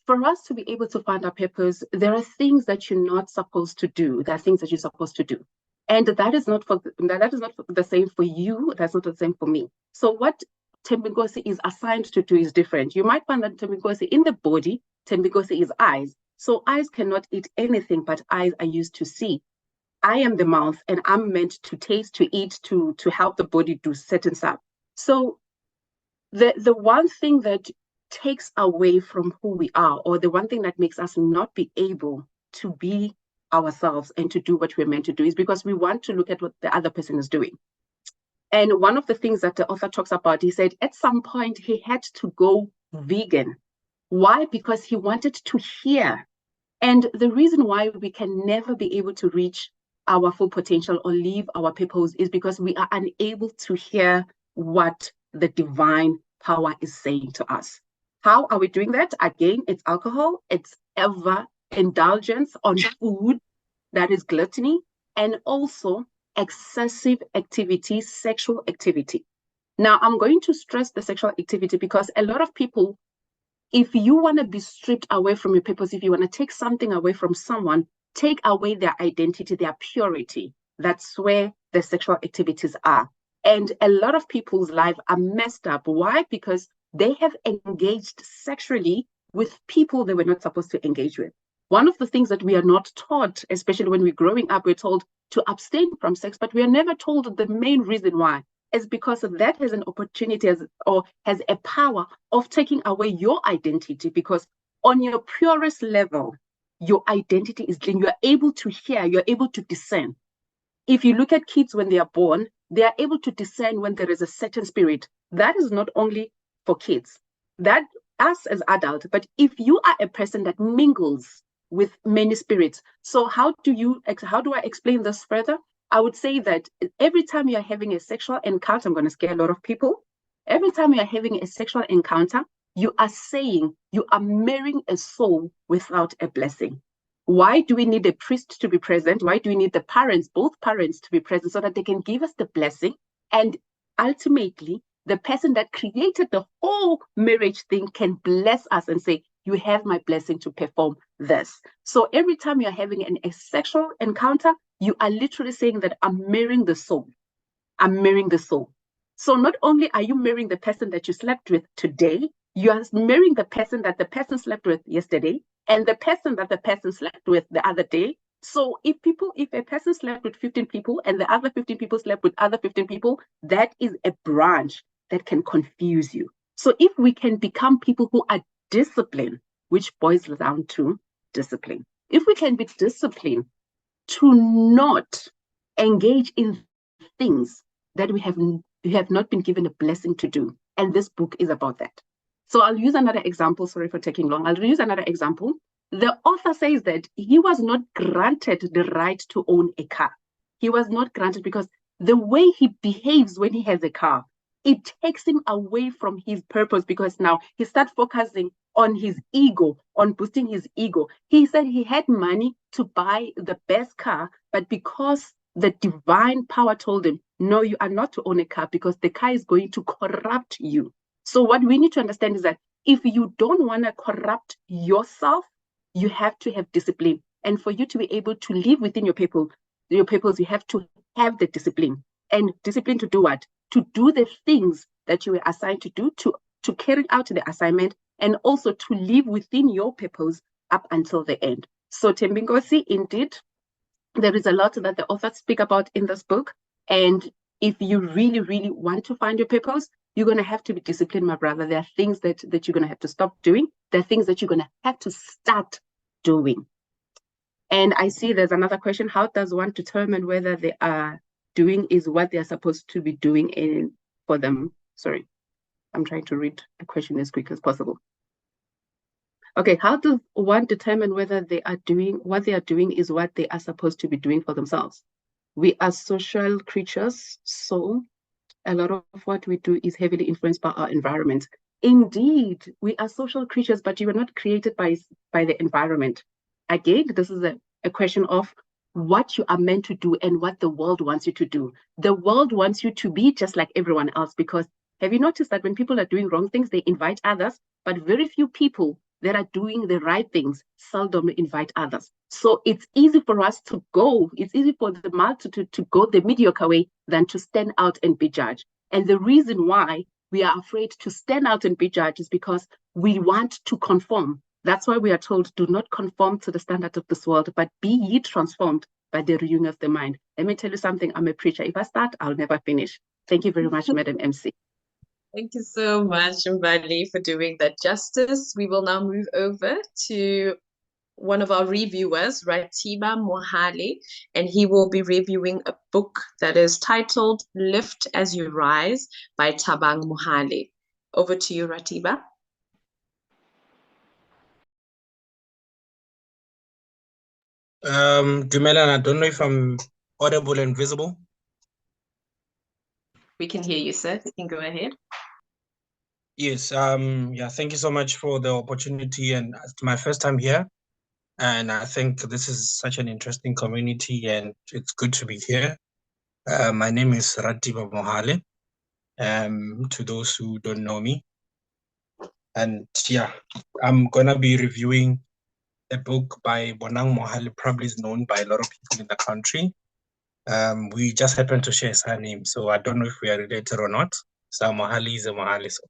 S9: for us to be able to find our purpose, there are things that you're not supposed to do. There are things that you're supposed to do. And that is not the same for you. That's not the same for me. So what Tembikosi is assigned to do is different. You might find that Tembikosi in the body, Tembikosi is eyes. So eyes cannot eat anything, but eyes are used to see. I am the mouth, and I'm meant to taste, to eat, to help the body do certain stuff. So the one thing that takes away from who we are, or the one thing that makes us not be able to be ourselves and to do what we're meant to do, is because we want to look at what the other person is doing. And one of the things that the author talks about, he said at some point he had to go vegan. Why? Because he wanted to hear. And the reason why we can never be able to reach our full potential or live our purpose is because we are unable to hear what the divine power is saying to us. How are we doing that? Again, it's alcohol, it's indulgence on food, that is gluttony, and also excessive activity, sexual activity. Now, I'm going to stress the sexual activity because a lot of people, if you want to be stripped away from your purpose, if you want to take something away from someone, take away their identity, their purity, that's where the sexual activities are. And a lot of people's lives are messed up. Why? Because they have engaged sexually with people they were not supposed to engage with. One of the things that we are not taught, especially when we're growing up, we're told to abstain from sex, but we are never told the main reason why is because that has an opportunity has a power of taking away your identity, because on your purest level, your identity is clean. You are able to hear, you're able to discern. If you look at kids when they are born, they are able to discern when there is a certain spirit. That is not only for kids, that us as adults, but if you are a person that mingles with many spirits, so how do I explain this further? I would say that every time you're having a sexual encounter, I'm going to scare a lot of people. Every time you're having a sexual encounter, you are marrying a soul without a blessing. Why do we need a priest to be present? Why do we need both parents to be present so that they can give us the blessing? And ultimately, the person that created the whole marriage thing can bless us and say, you have my blessing to perform this. So every time you're having a sexual encounter, you are literally saying that I'm marrying the soul. I'm marrying the soul. So not only are you marrying the person that you slept with today, you are marrying the person that the person slept with yesterday and the person that the person slept with the other day. So if a person slept with 15 people and the other 15 people slept with other 15 people, that is a branch that can confuse you. So if we can become people who are disciplined, which boils down to discipline. If we can be disciplined to not engage in things that we have not been given a blessing to do. And this book is about that. So I'll use another example. Sorry for taking long. I'll use another example. The author says that he was not granted the right to own a car. He was not granted because the way he behaves when he has a car, it takes him away from his purpose, because now he starts focusing on his ego, on boosting his ego. He said he had money to buy the best car, but because the divine power told him, no, you are not to own a car because the car is going to corrupt you. So what we need to understand is that if you don't want to corrupt yourself, you have to have discipline. And for you to be able to live within your purpose, you have to have the discipline. And discipline to do what? To do the things that you were assigned to do, to carry out the assignment, and also to live within your purpose up until the end. So Tembikosi, indeed, there is a lot that the authors speak about in this book. And if you really, really want to find your purpose, you're going to have to be disciplined, my brother. There are things that you're going to have to stop doing. There are things that you're going to have to start doing. And I see there's another question. How does one determine whether they are doing is what they're supposed to be doing for them? Sorry, I'm trying to read the question as quick as possible. Okay, how does one determine whether what they are doing is what they are supposed to be doing for themselves? We are social creatures, so a lot of what we do is heavily influenced by our environment. Indeed, we are social creatures, but you were not created by the environment. Again, this is a question of what you are meant to do and what the world wants you to do. The world wants you to be just like everyone else, because have you noticed that when people are doing wrong things, they invite others, but very few people that are doing the right things seldom invite others. So it's easy for us to go, it's easy for the multitude to go the mediocre way than to stand out and be judged. And the reason why we are afraid to stand out and be judged is because we want to conform. That's why we are told, do not conform to the standard of this world, but be ye transformed by the renewing of the mind. Let me tell you something, I'm a preacher. If I start, I'll never finish. Thank you very much, Madam MC.
S1: Thank you so much, Mbali, for doing that justice. We will now move over to one of our reviewers, Ratiba Mohale, and he will be reviewing a book that is titled Lift as You Rise by Thabang Mohale. Over to you, Ratiba.
S11: Dumelan, I don't know if I'm audible and visible.
S1: We can hear you, sir. You can go ahead.
S11: Yes, yeah, thank you so much for the opportunity, and it's my first time here. And I think this is such an interesting community, and it's good to be here. My name is Ratiba Mohale, to those who don't know me. And yeah, I'm gonna be reviewing a book by Bonang Mohale, probably is known by a lot of people in the country. We just happen to share surname, so I don't know if we are related or not. So Mohale is a Mohale, so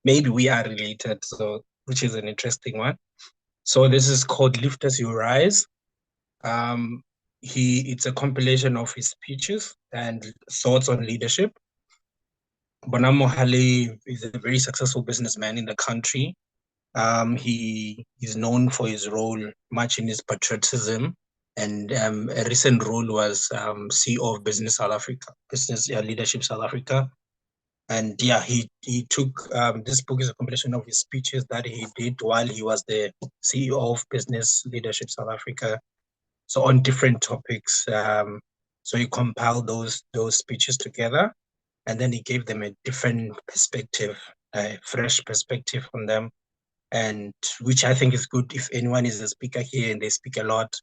S11: maybe we are related, so which is an interesting one. So this is called Lift as You Rise. It's a compilation of his speeches and thoughts on leadership. Bonang Mohale is a very successful businessman in the country. He is known for his role much in his patriotism, and a recent role was CEO of Business South Africa, Business Leadership South Africa. And yeah, he took, this book is a compilation of his speeches that he did while he was the CEO of Business Leadership South Africa. So on different topics. So he compiled those speeches together, and then he gave them a different perspective, a fresh perspective on them. And which I think is good. If anyone is a speaker here and they speak a lot,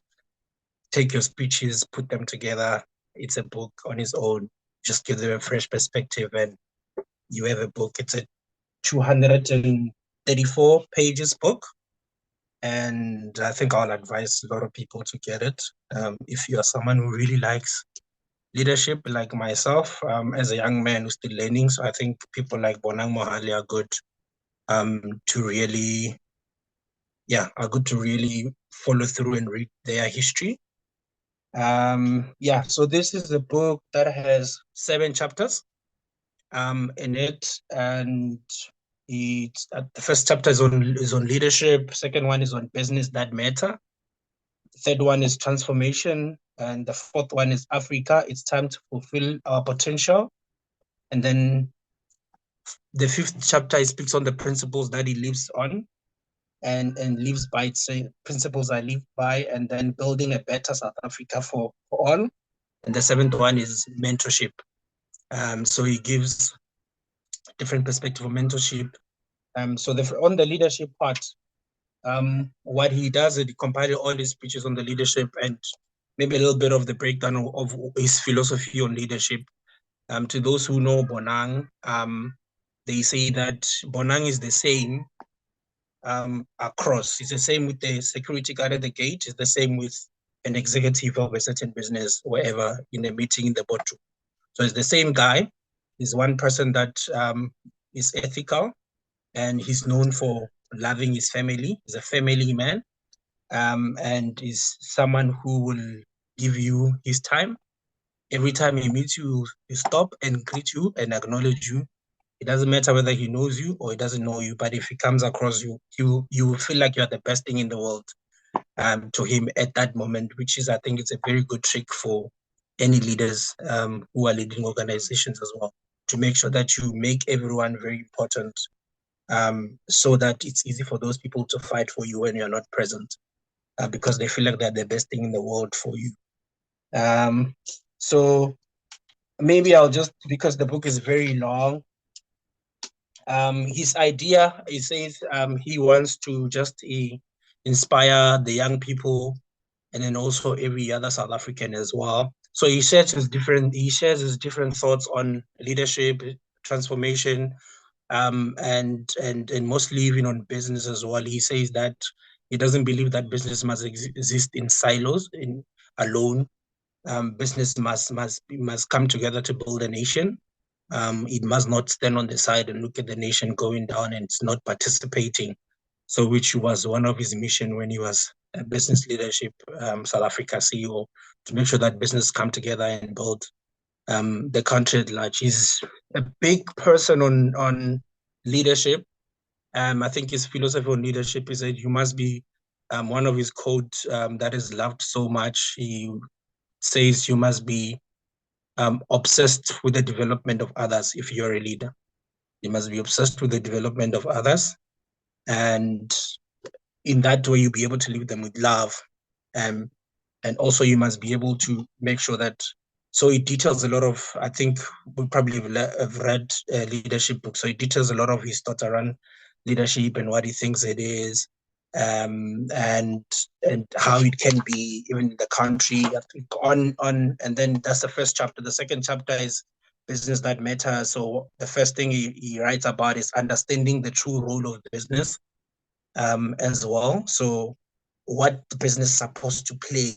S11: take your speeches, put them together. It's a book on its own. Just give them a fresh perspective, and you have a book. It's a 234 pages book. And I think I'll advise a lot of people to get it. If you are someone who really likes leadership, like myself, as a young man who's still learning, so I think people like Bonang Mohale are good to really follow through and read their history. So this is a book that has 7 chapters in it, and the first chapter is on leadership. Second one is on business that matter. The third one is transformation, and the fourth one is Africa. It's time to fulfill our potential. And then the fifth chapter speaks on the principles that he lives on and lives by. It's principles I live by, and then building a better South Africa for all. And the seventh one is mentorship. So he gives different perspective of mentorship. So on the leadership part, what he does is he compiles all his speeches on the leadership and maybe a little bit of the breakdown of his philosophy on leadership. To those who know Bonang, they say that Bonang is the same across. It's the same with the security guard at the gate. It's the same with an executive of a certain business, wherever in a meeting in the boardroom. So it's the same guy. He's one person that is ethical, and he's known for loving his family. He's a family man, and is someone who will give you his time. Every time he meets you, he stop and greet you and acknowledge you. It doesn't matter whether he knows you or he doesn't know you, but if he comes across you, you will feel like you're the best thing in the world to him at that moment, which is, I think it's a very good trick for any leaders who are leading organizations as well, to make sure that you make everyone very important so that it's easy for those people to fight for you when you're not present, because they feel like they're the best thing in the world for you. So maybe I'll just, because the book is very long, his idea, he says he wants to just inspire the young people, and then also every other South African as well. So he shares his different thoughts on leadership, transformation, and mostly even on business as well. He says that he doesn't believe that business must exist in silos, alone. Business must come together to build a nation. It must not stand on the side and look at the nation going down and it's not participating. So, which was one of his mission when he was a business leadership South Africa CEO, to make sure that business come together and build the country at large. He's a big person on leadership. I think his philosophy on leadership is that you must be, one of his quotes that is loved so much. He says you must be obsessed with the development of others if you're a leader. You must be obsessed with the development of others. And in that way, you'll be able to leave them with love. And also you must be able to make sure that, so it details a lot of, I think we probably have read leadership books. So it details a lot of his thoughts around leadership and what he thinks it is, and how it can be even in the country on, and then that's the first chapter. The second chapter is business that matters. So the first thing he writes about is understanding the true role of business, as well. So what the business is supposed to play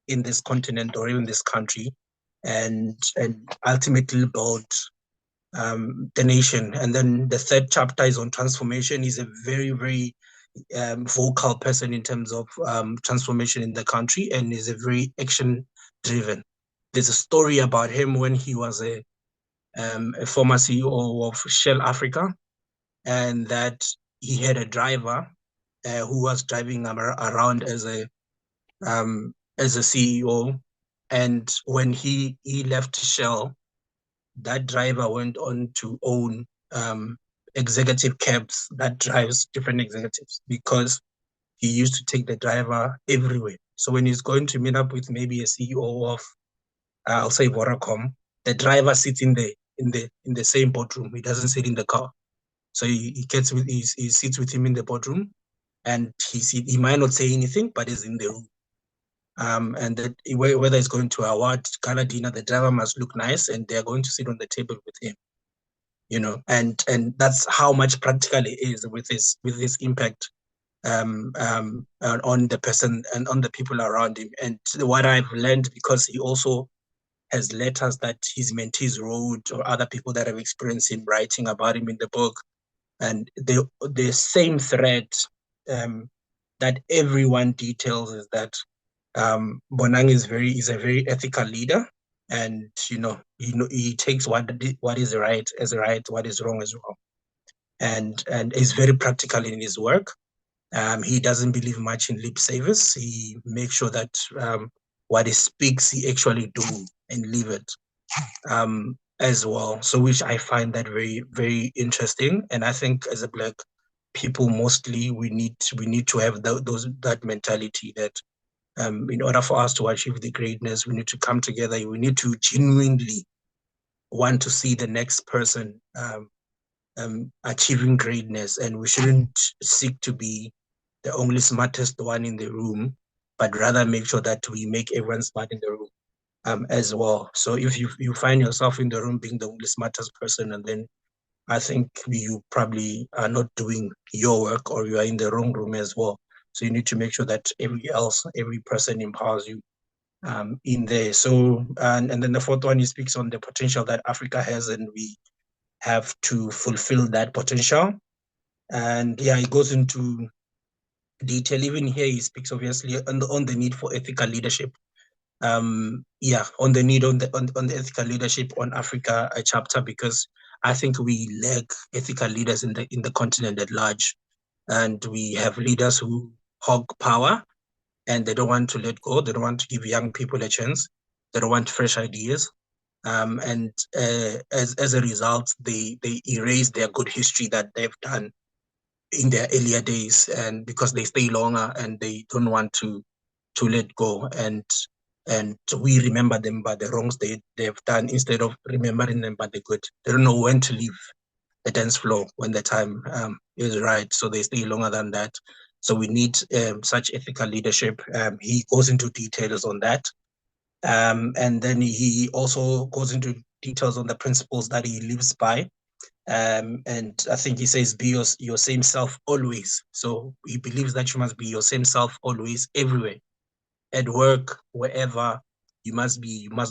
S11: in this continent or even this country, and ultimately build the nation. And then the third chapter is on transformation. He's a very, very vocal person in terms of transformation in the country, and is a very action driven. There's a story about him when he was a former CEO of Shell Africa, and that he had a driver who was driving around as a CEO, and when he left Shell, that driver went on to own executive cabs that drives different executives, because he used to take the driver everywhere. So when he's going to meet up with maybe a CEO of, I'll say Vodacom, the driver sits in the same boardroom. He doesn't sit in the car. So he sits with him in the boardroom, and he might not say anything, but he's in the room. And that whether it's going to a award gala dinner, the driver must look nice, and they're going to sit on the table with him. And that's how much practical it is with his impact on the person and on the people around him. And what I've learned, because he also has letters that his mentees wrote, or other people that have experienced him, writing about him in the book, and the same thread that everyone details is that Bonang is a very ethical leader, and he takes what is right as right, what is wrong as wrong, and is very practical in his work. He doesn't believe much in lip service. He makes sure that what he speaks, he actually do and live it as well. So which I find that very, very interesting. And I think as a Black people, mostly we need to have that mentality that in order for us to achieve the greatness, we need to come together. We need to genuinely want to see the next person achieving greatness, and we shouldn't seek to be the only smartest one in the room, but rather make sure that we make everyone smart in the room as well. So if you find yourself in the room being the only smartest person, and then I think you probably are not doing your work, or you are in the wrong room as well. So you need to make sure that every person empowers you in there. So and then the fourth one, he speaks on the potential that Africa has, and we have to fulfill that potential. And yeah, he goes into detail. Even here, he speaks obviously on the need for ethical leadership. On the need on the ethical leadership on Africa, a chapter, because I think we lack ethical leaders in the continent at large, and we have leaders who hog power, and they don't want to let go. They don't want to give young people a chance. They don't want fresh ideas, and as a result, they erase their good history that they've done in their earlier days, and because they stay longer and they don't want to let go, and we remember them by the wrongs they've done instead of remembering them by the good. They don't know when to leave the dance floor when the time is right, so they stay longer than that. So we need such ethical leadership. He goes into details on that, and then he also goes into details on the principles that he lives by. And I think he says, be your same self always. So he believes that you must be your same self always, everywhere, at work, wherever. You must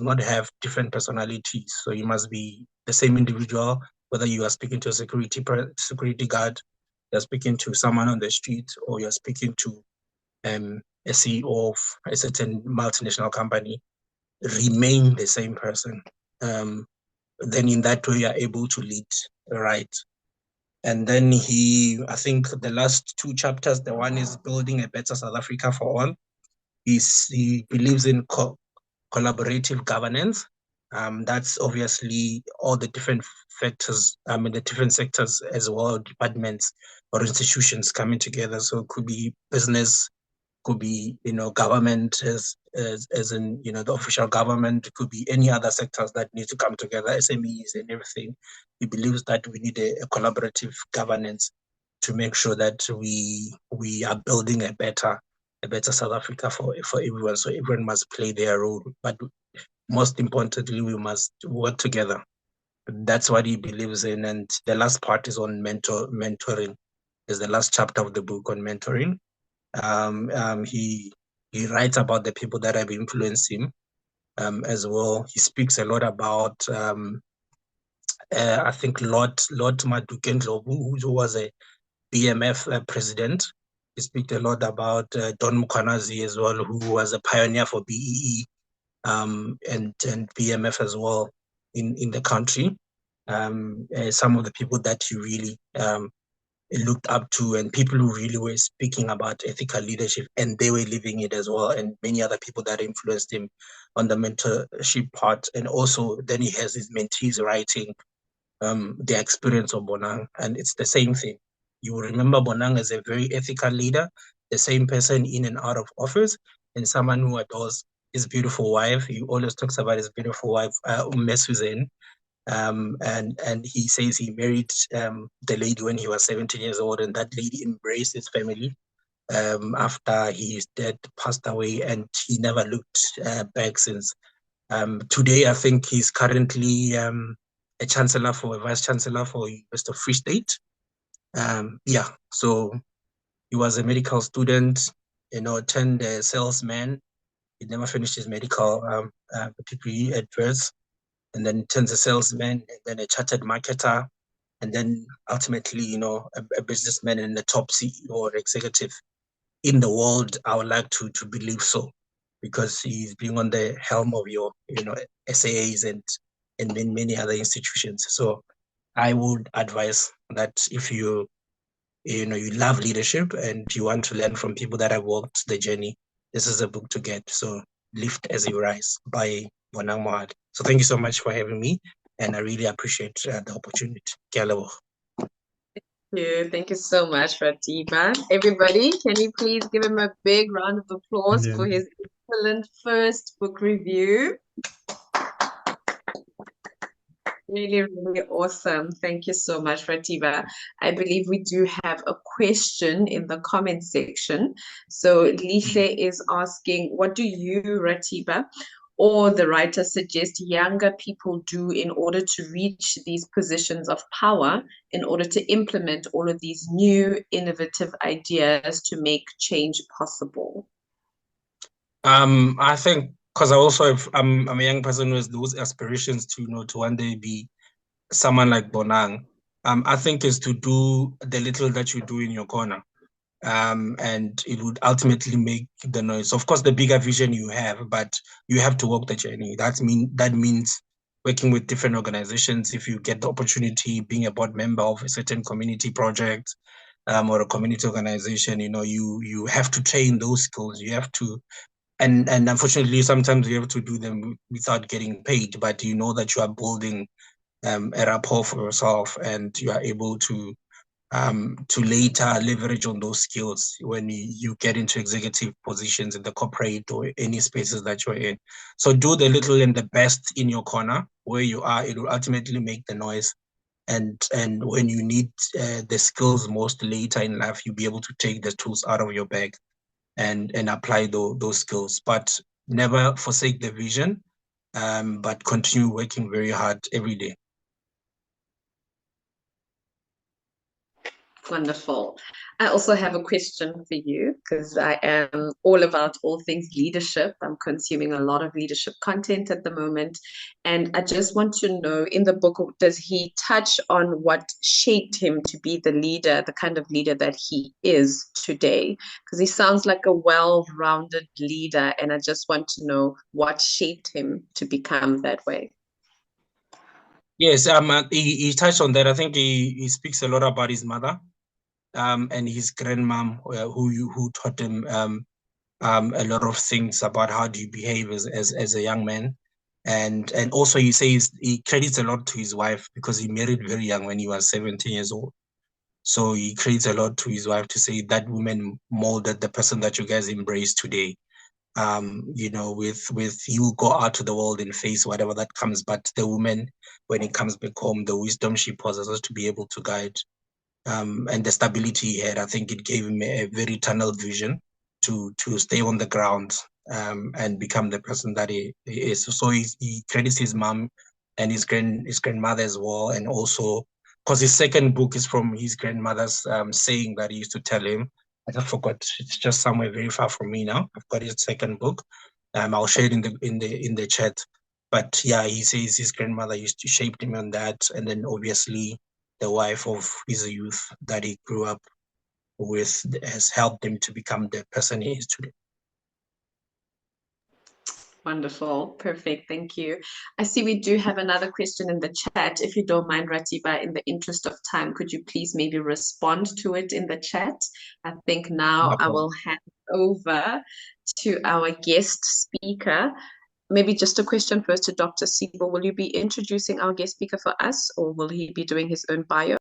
S11: not have different personalities. So you must be the same individual, whether you are speaking to a security guard, you're speaking to someone on the street, or you're speaking to a CEO of a certain multinational company. Remain the same person. Then in that way, you're able to lead right. And then I think the last 2 chapters, the one is building a better South Africa for all. He believes in collaborative governance. That's obviously all the different factors, in the different sectors as well, departments or institutions coming together. So it could be business, could be, government as in, the official government. It could be any other sectors that need to come together, SMEs and everything. He believes that we need a collaborative governance to make sure that we are building a better South Africa for everyone. So everyone must play their role, but most importantly, we must work together. That's what he believes in. And the last part is on mentoring. Is the last chapter of the book on mentoring. He writes about the people that have influenced him as well. He speaks a lot about I think Lord Madukeng Ndlovu, who was a BMF president. He speaks a lot about Don Mukwanazi as well, who was a pioneer for BEE and BMF as well in the country. Some of the people that he really looked up to, and people who really were speaking about ethical leadership, and they were living it as well, and many other people that influenced him on the mentorship part. And also then he has his mentees writing the experience of Bonang, and it's the same thing. You will remember Bonang as a very ethical leader, the same person in and out of office, and someone who adores his beautiful wife. He always talks about his beautiful wife, Suzanne. And he says he married the lady when he was 17 years old, and that lady embraced his family after his dad passed away, and he never looked back since. Today, I think he's currently a vice chancellor for University of Free State. So he was a medical student, turned a salesman. He never finished his medical degree at first, and then turns a salesman, and then a chartered marketer, and then ultimately, a businessman and a top CEO or executive in the world. I would like to believe so, because he's been on the helm of your, SAAs and many other institutions. So I would advise that if you love leadership and you want to learn from people that have walked the journey, this is a book to get. So Lift as You Rise by Bonang Mohad. So thank you so much for having me, and I really appreciate the opportunity.
S1: Thank you so much, Ratiba. Everybody, can you please give him a big round of applause for his excellent first book review? Really, really awesome. Thank you so much, Ratiba. I believe we do have a question in the comment section. So Lise is asking, what do you, Ratiba, or the writer suggest younger people do in order to reach these positions of power, in order to implement all of these new innovative ideas to make change possible?
S11: I think, because I'm a young person who has those aspirations to to one day be someone like Bonang. I think is to do the little that you do in your corner. And it would ultimately make the noise. Of course, the bigger vision you have, but you have to walk the journey. That means working with different organizations. If you get the opportunity, being a board member of a certain community project or a community organization, you have to train those skills. You have to, and unfortunately, sometimes you have to do them without getting paid, but you know that you are building a rapport for yourself, and you are able to to later leverage on those skills when you get into executive positions in the corporate or any spaces that you're in. So do the little and the best in your corner where you are. It will ultimately make the noise. And when you need the skills most later in life, you'll be able to take the tools out of your bag and apply those skills. But never forsake the vision, but continue working very hard every day.
S1: Wonderful. I also have a question for you because I am all about all things leadership. I'm consuming a lot of leadership content at the moment. And I just want to know, in the book, does he touch on what shaped him to be the leader, the kind of leader that he is today? Because he sounds like a well-rounded leader. And I just want to know what shaped him to become that way.
S11: Yes, he touched on that. I think he speaks a lot about his mother. And his grandmom, who taught him a lot of things about how do you behave as a young man, and also he says he credits a lot to his wife because he married very young when he was 17 years old. So he credits a lot to his wife to say that woman molded the person that you guys embrace today. You know, with you go out to the world and face whatever that comes, but the woman, when it comes back home, the wisdom she possesses to be able to guide. And the stability he had, I think it gave him a very tunnel vision to stay on the ground and become the person that he is. So he credits his mom and his grandmother as well, and also because his second book is from his grandmother's saying that he used to tell him. I just forgot. It's just somewhere very far from me now. I've got his second book. I'll share it in the chat. But yeah, he says his grandmother used to shape him on that, and then obviously the wife of his youth that he grew up with has helped him to become the person he is today.
S1: Wonderful. Perfect. Thank you. I see we do have another question in the chat. If you don't mind, Ratiba, in the interest of time, could you please maybe respond to it in the chat? I think now I will hand over to our guest speaker. Maybe just a question first to Dr. Sibo. Will you be introducing our guest speaker for us, or will he be doing his own bio?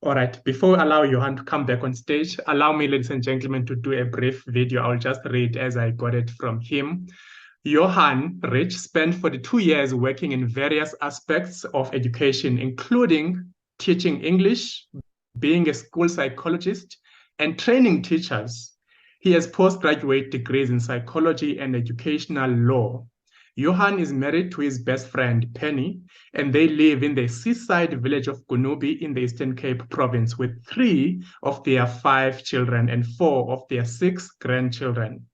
S3: All right, before we allow Johan to come back on stage, allow me, ladies and gentlemen, to do a brief video. I'll just read as I got it from him. Johan Rich spent 42 years working in various aspects of education, including teaching English, being a school psychologist, and training teachers. He has postgraduate degrees in psychology and educational law. Johan is married to his best friend, Penny, and they live in the seaside village of Gunubi in the Eastern Cape province with 3 of their 5 children and 4 of their 6 grandchildren.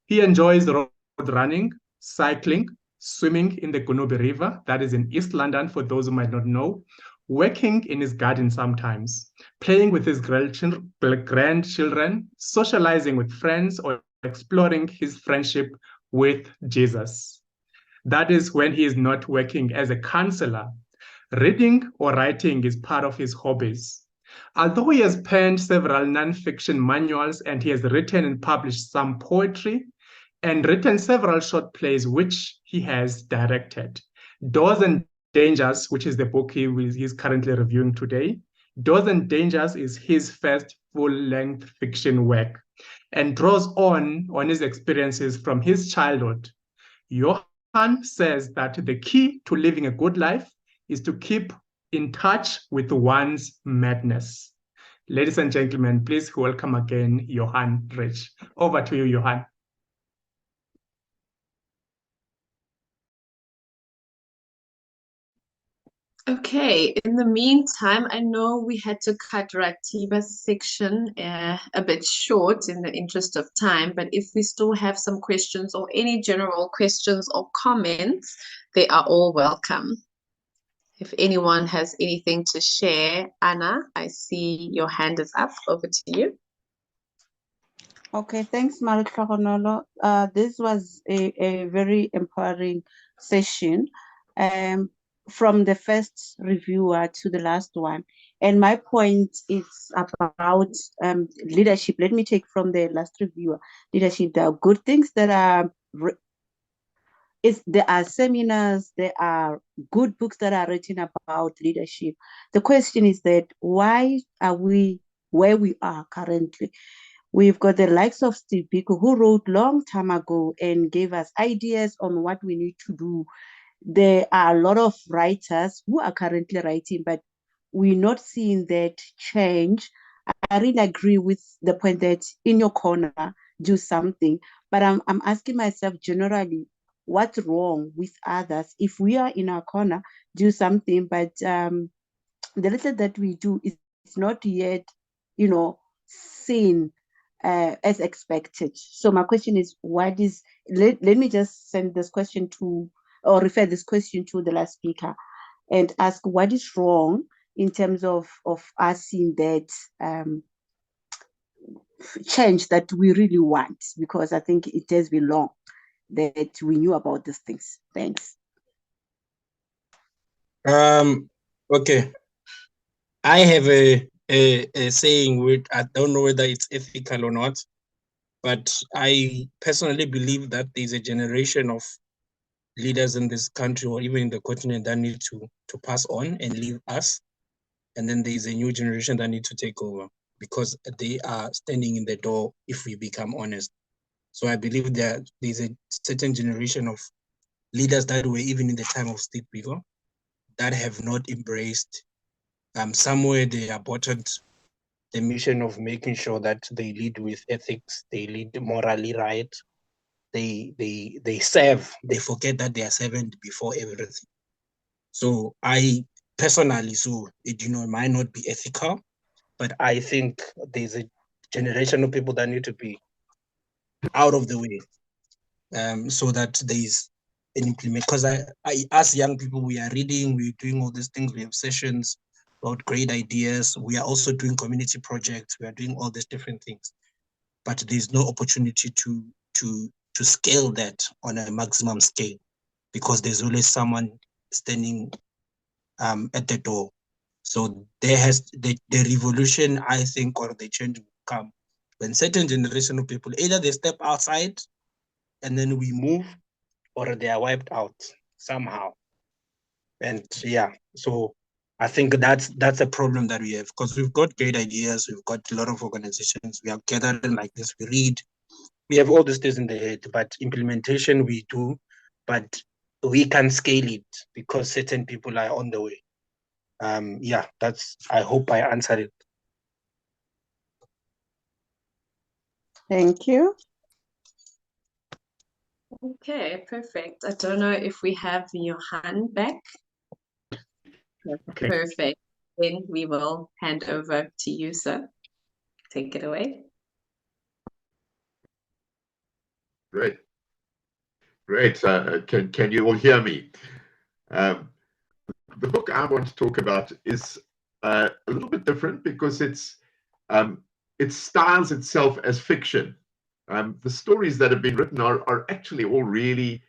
S3: He enjoys road running, cycling, swimming in the Gunubi River, that is in East London for those who might not know, working in his garden sometimes, playing with his grandchildren, socializing with friends, or exploring his friendship with Jesus. That is when he is not working as a counselor. Reading or writing is part of his hobbies. Although he has penned several non-fiction manuals and he has written and published some poetry and written several short plays which he has directed. Doors and Dangers, which is the book he's currently reviewing today. Doors and Dangers is his first full-length fiction work and draws on his experiences from his childhood. Johan says that the key to living a good life is to keep in touch with one's madness. Ladies and gentlemen, please welcome again Johan Rich. Over to you, Johan.
S1: Okay, in the meantime, I know we had to cut Ratiba's section a bit short in the interest of time, but if we still have some questions or any general questions or comments, they are all welcome. If anyone has anything to share, Anna, I see your hand is up. Over to you.
S4: Okay, thanks, Maritlagonolo. This was a very empowering session. From the first reviewer to the last one. And my point is about leadership. Let me take from the last reviewer, leadership. There are good things that are there are seminars, there are good books that are written about leadership. The question is that why are we where we are currently? We've got the likes of Steve Biko, who wrote long time ago and gave us ideas on what we need to do. There are a lot of writers who are currently writing, but we're not seeing that change. I really agree with the point that in your corner, do something. But I'm asking myself generally, what's wrong with others? If we are in our corner, do something. But the little that we do is not yet, seen as expected. So my question is, let me just send this question to, or refer this question to the last speaker and ask what is wrong in terms of us seeing that change that we really want, because I think it has been long that we knew about these things. Thanks.
S11: Okay. I have a saying which I don't know whether it's ethical or not, but I personally believe that there's a generation of leaders in this country or even in the continent that need to pass on and leave us. And then there's a new generation that need to take over because they are standing in the door if we become honest. So I believe that there's a certain generation of leaders that were even in the time of Steve Biko that have not embraced somewhere they aborted the mission of making sure that they lead with ethics, they lead morally right, they serve, they forget that they are servant before everything. So I personally, it might not be ethical, but I think there's a generation of people that need to be out of the way, so that there's an implement. Because I as young people, we are reading, we're doing all these things, we have sessions about great ideas. We are also doing community projects, we are doing all these different things, but there's no opportunity to scale that on a maximum scale because there's always someone standing at the door. So there has the revolution, I think, or the change will come when certain generation of people either they step outside and then we move, or they are wiped out somehow. And yeah, so I think that's a problem that we have because we've got great ideas, we've got a lot of organizations, we are gathering like this, we read, we have all these things in the head, but implementation we do, but we can scale it because certain people are on the way. Yeah, I hope I answered it.
S4: Thank you.
S1: Okay, perfect. I don't know if we have Johan back.
S3: Okay.
S1: Perfect. Then we will hand over to you, sir. Take it away.
S12: Great. Great. Can you all hear me? The book I want to talk about is a little bit different because it styles itself as fiction. The stories that have been written are actually all really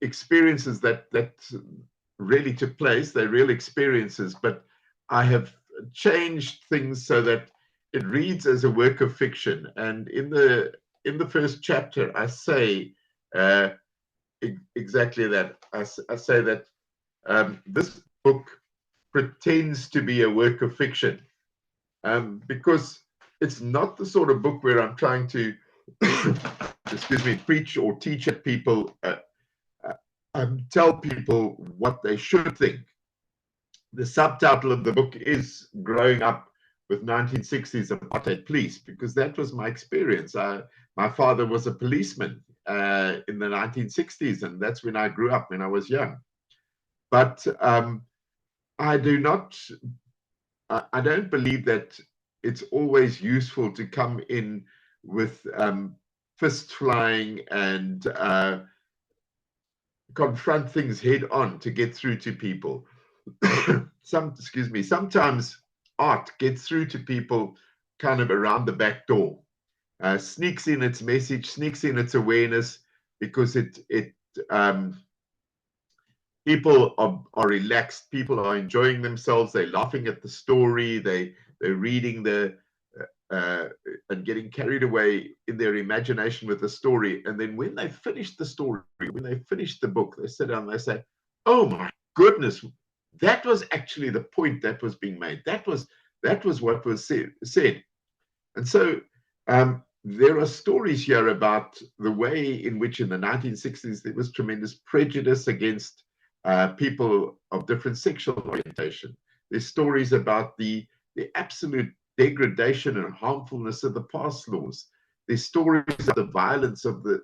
S12: experiences that really took place. They're real experiences, but I have changed things so that it reads as a work of fiction. And in the first chapter, I say exactly that. I say that this book pretends to be a work of fiction because it's not the sort of book where I'm trying to, excuse me, preach or teach at people, tell people what they should think. The subtitle of the book is Growing Up with 1960s Apartheid Police, because that was my experience. My father was a policeman in the 1960s, and that's when I grew up, when I was young. But I don't believe that it's always useful to come in with fist flying and confront things head on to get through to people. Sometimes art gets through to people kind of around the back door, sneaks in its message, sneaks in its awareness, because people are relaxed, people are enjoying themselves, they're laughing at the story, they're reading the and getting carried away in their imagination with the story. And then when they finished the story, when they finished the book, they sit down and they say, oh my goodness, that was actually the point that was being made. That was what was said. And so there are stories here about the way in which in the 1960s there was tremendous prejudice against people of different sexual orientation. There's stories about the absolute degradation and harmfulness of the pass laws. There's stories of the violence of the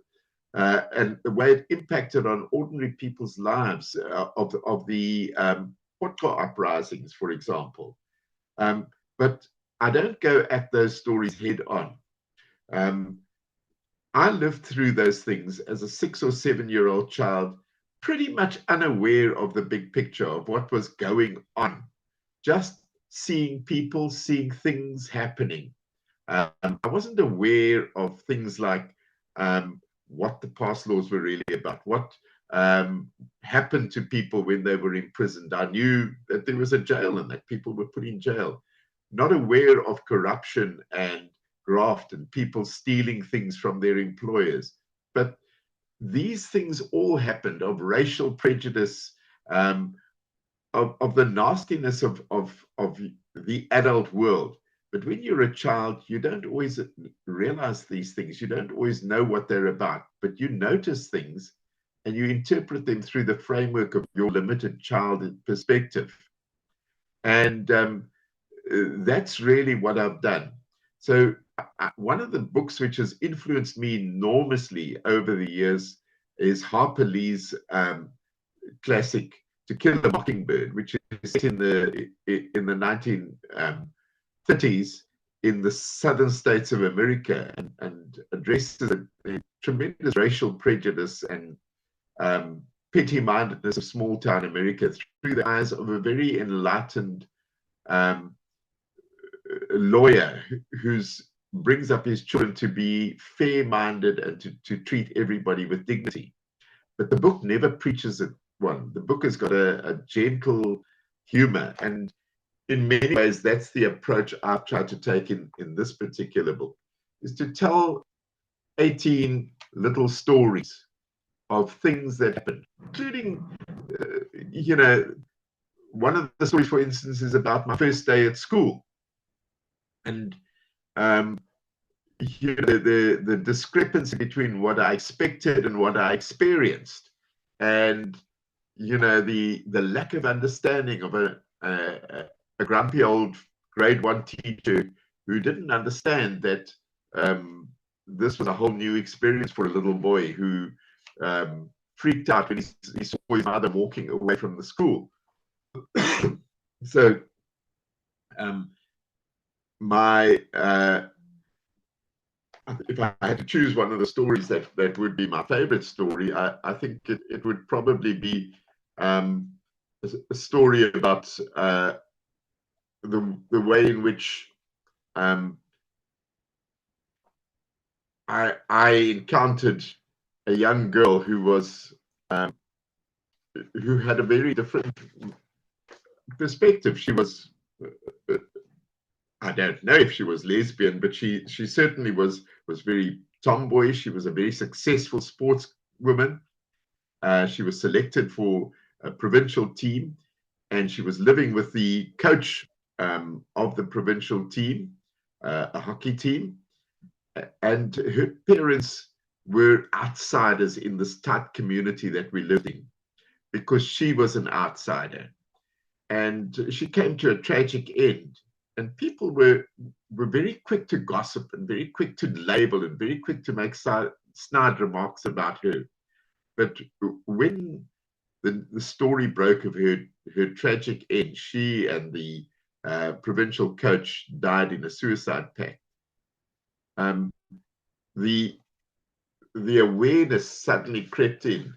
S12: and the way it impacted on ordinary people's lives, of the Potko uprisings, for example. But I don't go at those stories head on. I lived through those things as a 6 or 7-year-old child, pretty much unaware of the big picture of what was going on, just seeing people, seeing things happening. I wasn't aware of things like what the pass laws were really about, what happened to people when they were imprisoned. I knew that there was a jail and that people were put in jail. Not aware of corruption and graft and people stealing things from their employers. But these things all happened, of racial prejudice, of the nastiness of the adult world. But when you're a child, you don't always realize these things. You don't always know what they're about, but you notice things and you interpret them through the framework of your limited child perspective. And that's really what I've done. So one of the books which has influenced me enormously over the years is Harper Lee's classic To Kill a Mockingbird, which is set in the 1930s in the southern states of America, and addresses a tremendous racial prejudice and petty-mindedness of small-town America through the eyes of a very enlightened lawyer who brings up his children to be fair-minded and to treat everybody with dignity. But the book never preaches it one. The book has got a gentle humor, and in many ways that's the approach I've tried to take in this particular book, is to tell 18 little stories of things that happened, including one of the stories, for instance, is about my first day at school. And the discrepancy between what I expected and what I experienced, and the lack of understanding of a grumpy old grade 1 teacher who didn't understand that this was a whole new experience for a little boy who freaked out when he saw his mother walking away from the school. So if I had to choose one of the stories that would be my favorite story, I think it would probably be a story about the way in which I encountered a young girl who had a very different perspective. She was, I don't know if she was lesbian, but she certainly was very tomboyish. She was a very successful sportswoman. She was selected for a provincial team, and she was living with the coach of the provincial team, a hockey team. And her parents were outsiders in this tight community that we lived in, because she was an outsider. And she came to a tragic end. And people were very quick to gossip and very quick to label and very quick to make snide remarks about her. But when the story broke of her tragic end, she and the provincial coach died in a suicide pact. The awareness suddenly crept in,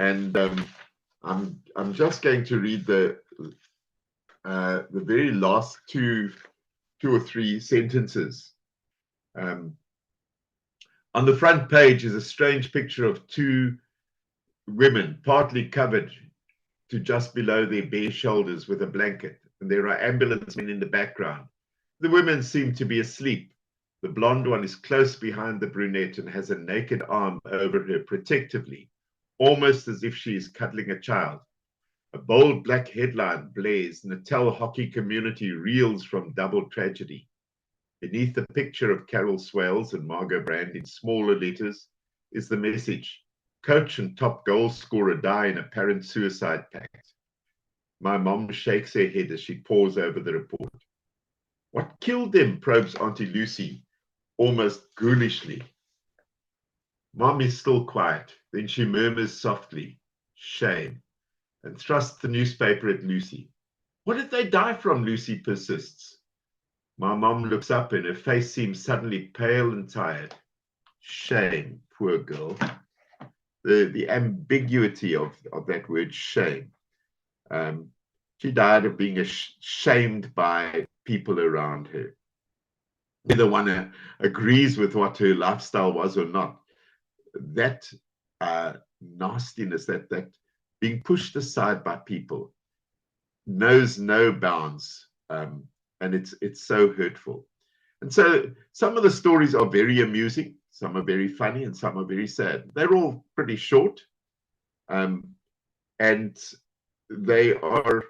S12: and I'm just going to read the very last two or three sentences. On the front page is a strange picture of two women, partly covered to just below their bare shoulders with a blanket, and there are ambulance men in the background. The women seem to be asleep. The blonde one is close behind the brunette and has a naked arm over her protectively, almost as if she is cuddling a child. A bold black headline blares, Natal hockey community reels from double tragedy. Beneath the picture of Carol Swales and Margot Brand in smaller letters is the message, coach and top goal scorer die in apparent suicide pact. My mom shakes her head as she pores over the report. What killed them, probes Auntie Lucy, almost ghoulishly. Mom is still quiet. Then she murmurs softly, shame, and thrusts the newspaper at Lucy. What did they die from, Lucy persists. My mom looks up and her face seems suddenly pale and tired. Shame, poor girl. The ambiguity of that word shame. She died of being shamed by people around her. Whether one agrees with what her lifestyle was or not, that nastiness, that being pushed aside by people, knows no bounds, and it's so hurtful. And so some of the stories are very amusing, some are very funny, and some are very sad. They're all pretty short, and they are,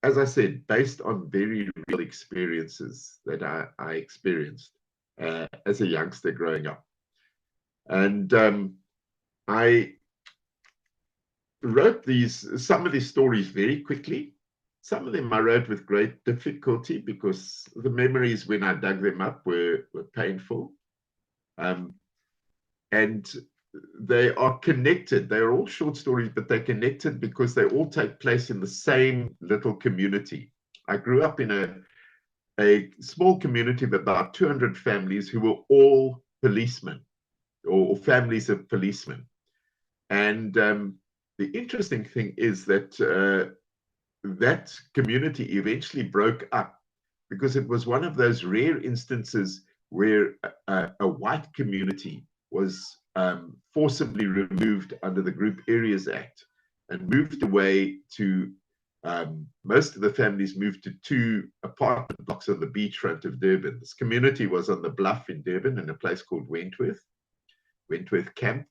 S12: as I said, based on very real experiences that I experienced as a youngster growing up. And I wrote some of these stories very quickly. Some of them I wrote with great difficulty because the memories when I dug them up were painful. And they are connected. They're all short stories, but they're connected because they all take place in the same little community. I grew up in a small community of about 200 families who were all policemen or families of policemen. And the interesting thing is that that community eventually broke up because it was one of those rare instances where a white community was forcibly removed under the Group Areas Act and moved away to, most of the families moved to 2 apartment blocks on the beachfront of Durban. This community was on the bluff in Durban in a place called Wentworth Camp.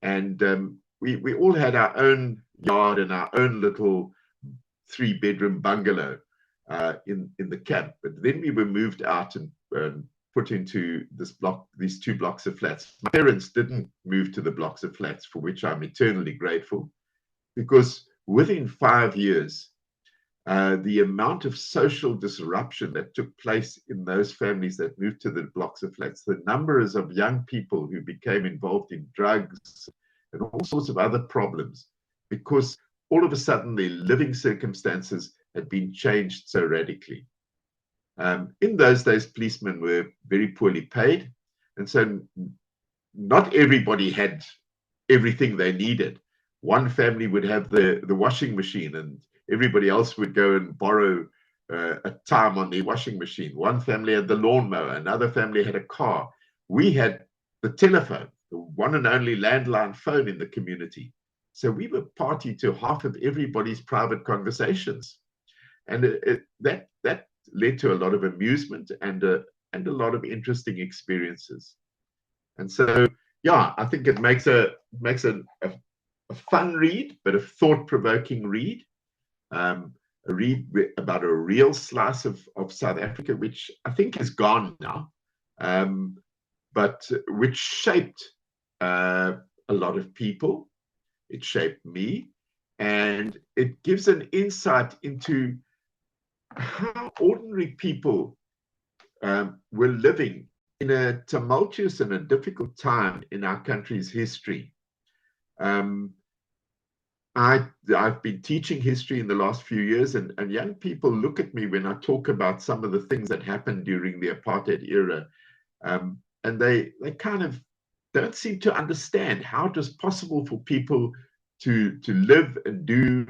S12: And we all had our own yard and our own little 3-bedroom bungalow in the camp. But then we were moved out and put into these 2 blocks of flats. My parents didn't move to the blocks of flats, for which I'm eternally grateful, because within 5 years, the amount of social disruption that took place in those families that moved to the blocks of flats, the numbers of young people who became involved in drugs and all sorts of other problems, because all of a sudden their living circumstances had been changed so radically. In those days, policemen were very poorly paid, and so not everybody had everything they needed. One family would have the washing machine, and everybody else would go and borrow a time on the washing machine. One family had the lawnmower, another family had a car. We had the telephone, the one and only landline phone in the community. So we were party to half of everybody's private conversations. And that led to a lot of amusement and a lot of interesting experiences. And so, yeah, I think it makes a fun read, but a thought-provoking read. A read about a real slice of South Africa, which I think is gone now, but which shaped a lot of people. It shaped me, and it gives an insight into how ordinary people were living in a tumultuous and a difficult time in our country's history. I've been teaching history in the last few years, and young people look at me when I talk about some of the things that happened during the apartheid era, and they kind of don't seem to understand how it was possible for people to live and do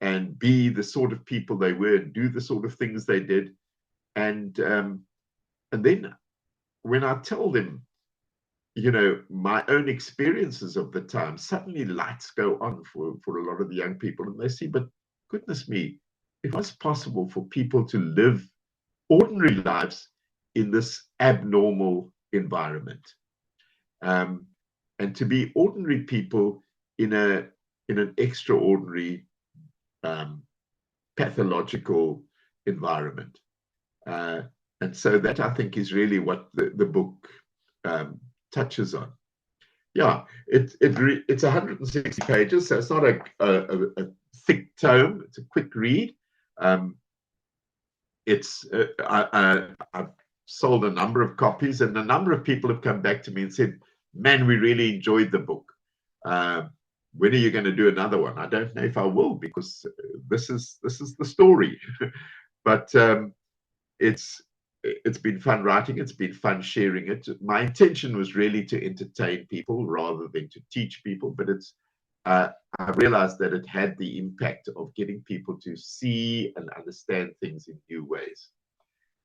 S12: and be the sort of people they were and do the sort of things they did. And then when I tell them, you know, my own experiences of the time, suddenly lights go on for a lot of the young people, and they see, but goodness me, it was possible for people to live ordinary lives in this abnormal environment, and to be ordinary people in an extraordinary pathological environment. And so that, I think, is really what the book touches on. Yeah, it's 160 pages, so it's not a thick tome. It's a quick read. I've sold a number of copies, and a number of people have come back to me and said, "Man, we really enjoyed the book. When are you going to do another one?" I don't know if I will, because this is the story. But it's been fun writing. It's been fun sharing it. My intention was really to entertain people rather than to teach people, but I realized that it had the impact of getting people to see and understand things in new ways.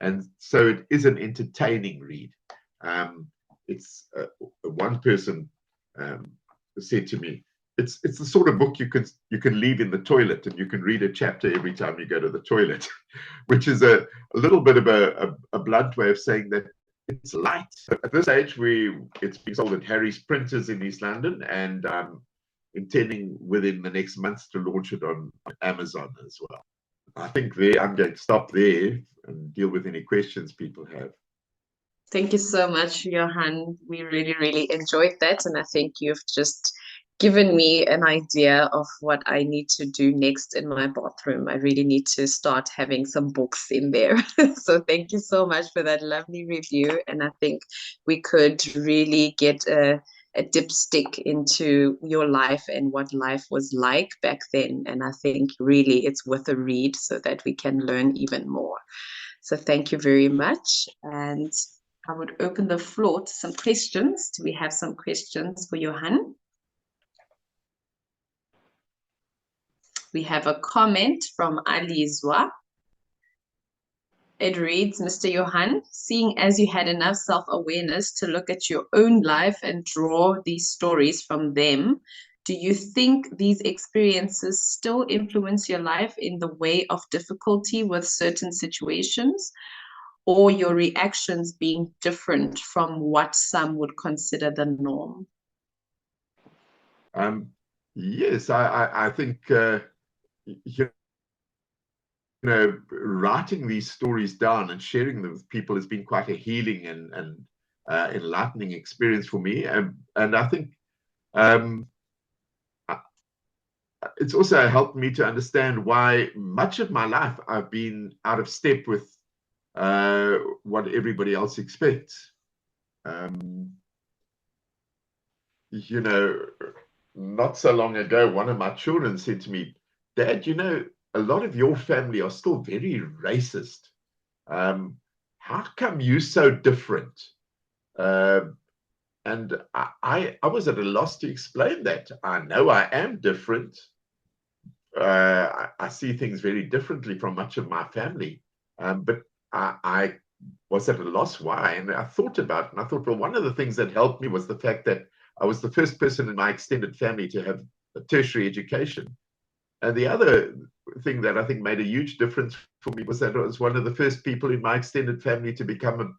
S12: And so it is an entertaining read. It's one person said to me, it's the sort of book you can leave in the toilet, and you can read a chapter every time you go to the toilet, which is a little bit of a blunt way of saying that it's light. At this stage, it's being sold at Harry's Printers in East London, and I'm intending within the next month to launch it on Amazon as well. I think I'm going to stop there and deal with any questions people have.
S1: Thank you so much, Johan. We really, really enjoyed that. And I think you've just given me an idea of what I need to do next in my bathroom. I really need to start having some books in there. So thank you so much for that lovely review. And I think we could really get a dipstick into your life and what life was like back then. And I think really it's worth a read so that we can learn even more. So thank you very much. And I would open the floor to some questions. Do we have some questions for Johan? We have a comment from Alizwa. It reads, Mr. Johan, seeing as you had enough self-awareness to look at your own life and draw these stories from them, do you think these experiences still influence your life in the way of difficulty with certain situations, or your reactions being different from what some would consider the norm?
S12: Yes, I think writing these stories down and sharing them with people has been quite a healing and enlightening experience for me. And I think it's also helped me to understand why much of my life I've been out of step with what everybody else expects. Not so long ago, one of my children said to me, "Dad, a lot of your family are still very racist. How come you're so different?" And I was at a loss to explain that. I know I am different. I see things very differently from much of my family. But I was at a loss why. And I thought about it, and I thought, well, one of the things that helped me was the fact that I was the first person in my extended family to have a tertiary education. And the other thing that I think made a huge difference for me was that I was one of the first people in my extended family to become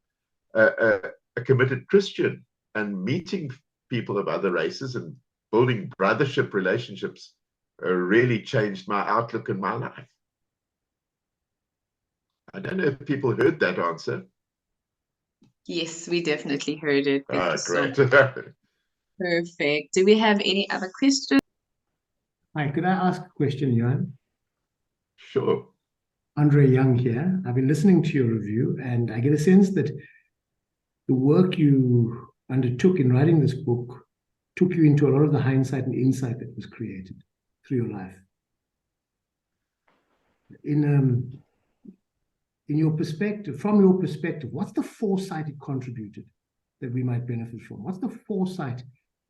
S12: a committed Christian. And meeting people of other races and building brothership relationships really changed my outlook in my life. I don't know if people heard that answer.
S1: Yes, we definitely heard it. Thank you so
S12: Great.
S1: much. Perfect. Do we have any other questions?
S13: Hi, could I ask a question, Johan?
S12: Sure.
S13: Andre Young here. I've been listening to your review, and I get a sense that the work you undertook in writing this book took you into a lot of the hindsight and insight that was created through your life. In your perspective, from your perspective, what's the foresight it contributed that we might benefit from? What's the foresight,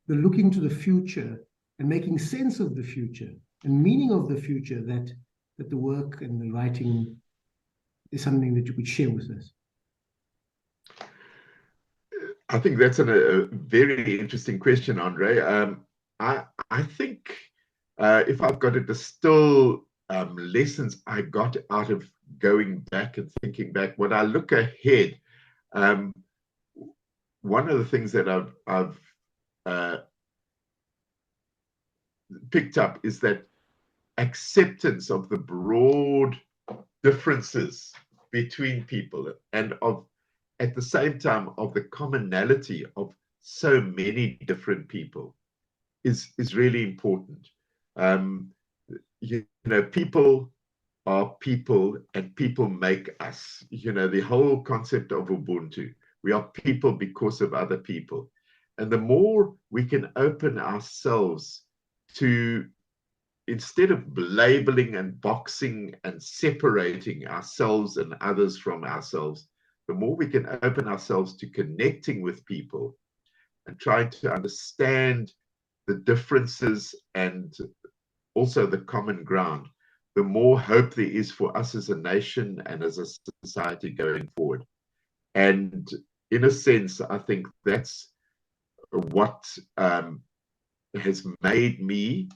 S13: the looking to the future and making sense of the future and meaning of the future that the work and the writing is something that you could share with us?
S12: I think that's a very interesting question, Andre. I think if I've got to distill lessons I got out of going back and thinking back, when I look ahead, One of the things that I've picked up is that acceptance of the broad differences between people, and at the same time of the commonality of so many different people is really important. People are people, and people make us. The whole concept of Ubuntu. We are people because of other people. And the more we can open ourselves to, instead of labeling and boxing and separating ourselves and others from ourselves, the more we can open ourselves to connecting with people and trying to understand the differences and also the common ground, the more hope there is for us as a nation and as a society going forward. And in a sense, I think that's what has made me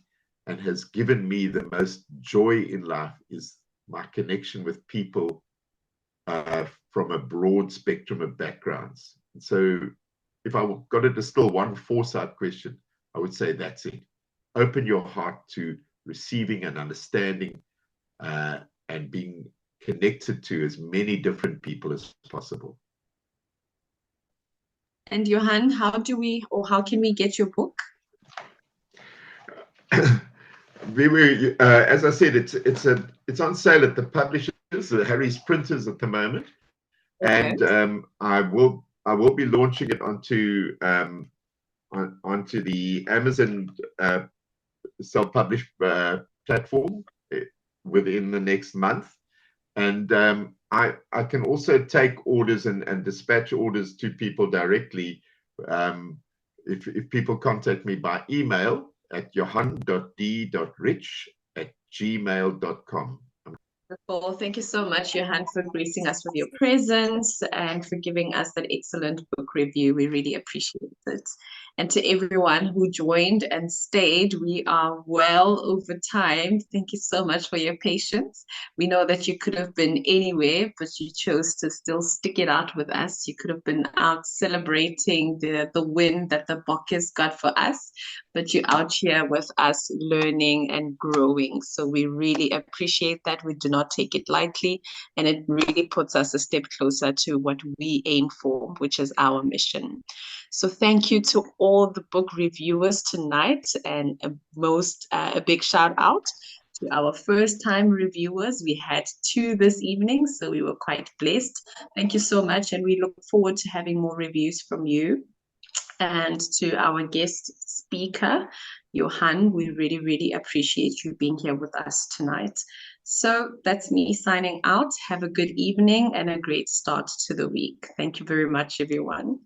S12: and has given me the most joy in life, is my connection with people from a broad spectrum of backgrounds. And so if I got to distill one foresight question, I would say that's it. Open your heart to receiving and understanding and being connected to as many different people as possible.
S1: And Johan, how can we get your book?
S12: As I said, it's on sale at the publishers, Harry's Printers, at the moment, and I will be launching it onto the Amazon self-published platform within the next month, and I can also take orders and dispatch orders to people directly if people contact me by email at johan.d.rich@gmail.com.
S1: Well, thank you so much, Johan, for gracing us with your presence and for giving us that excellent book review. We really appreciate it. And to everyone who joined and stayed, we are well over time. Thank you so much for your patience. We know that you could have been anywhere, but you chose to still stick it out with us. You could have been out celebrating the win that the Bokkers got for us, but you're out here with us learning and growing. So we really appreciate that. We do not take it lightly, and it really puts us a step closer to what we aim for, which is our mission. So thank you to all the book reviewers tonight, and a big shout out to our first-time reviewers. We had 2 this evening, so we were quite blessed. Thank you so much, and we look forward to having more reviews from you. And to our guest speaker, Johan, we really, really appreciate you being here with us tonight. So that's me signing out. Have a good evening and a great start to the week. Thank you very much, everyone.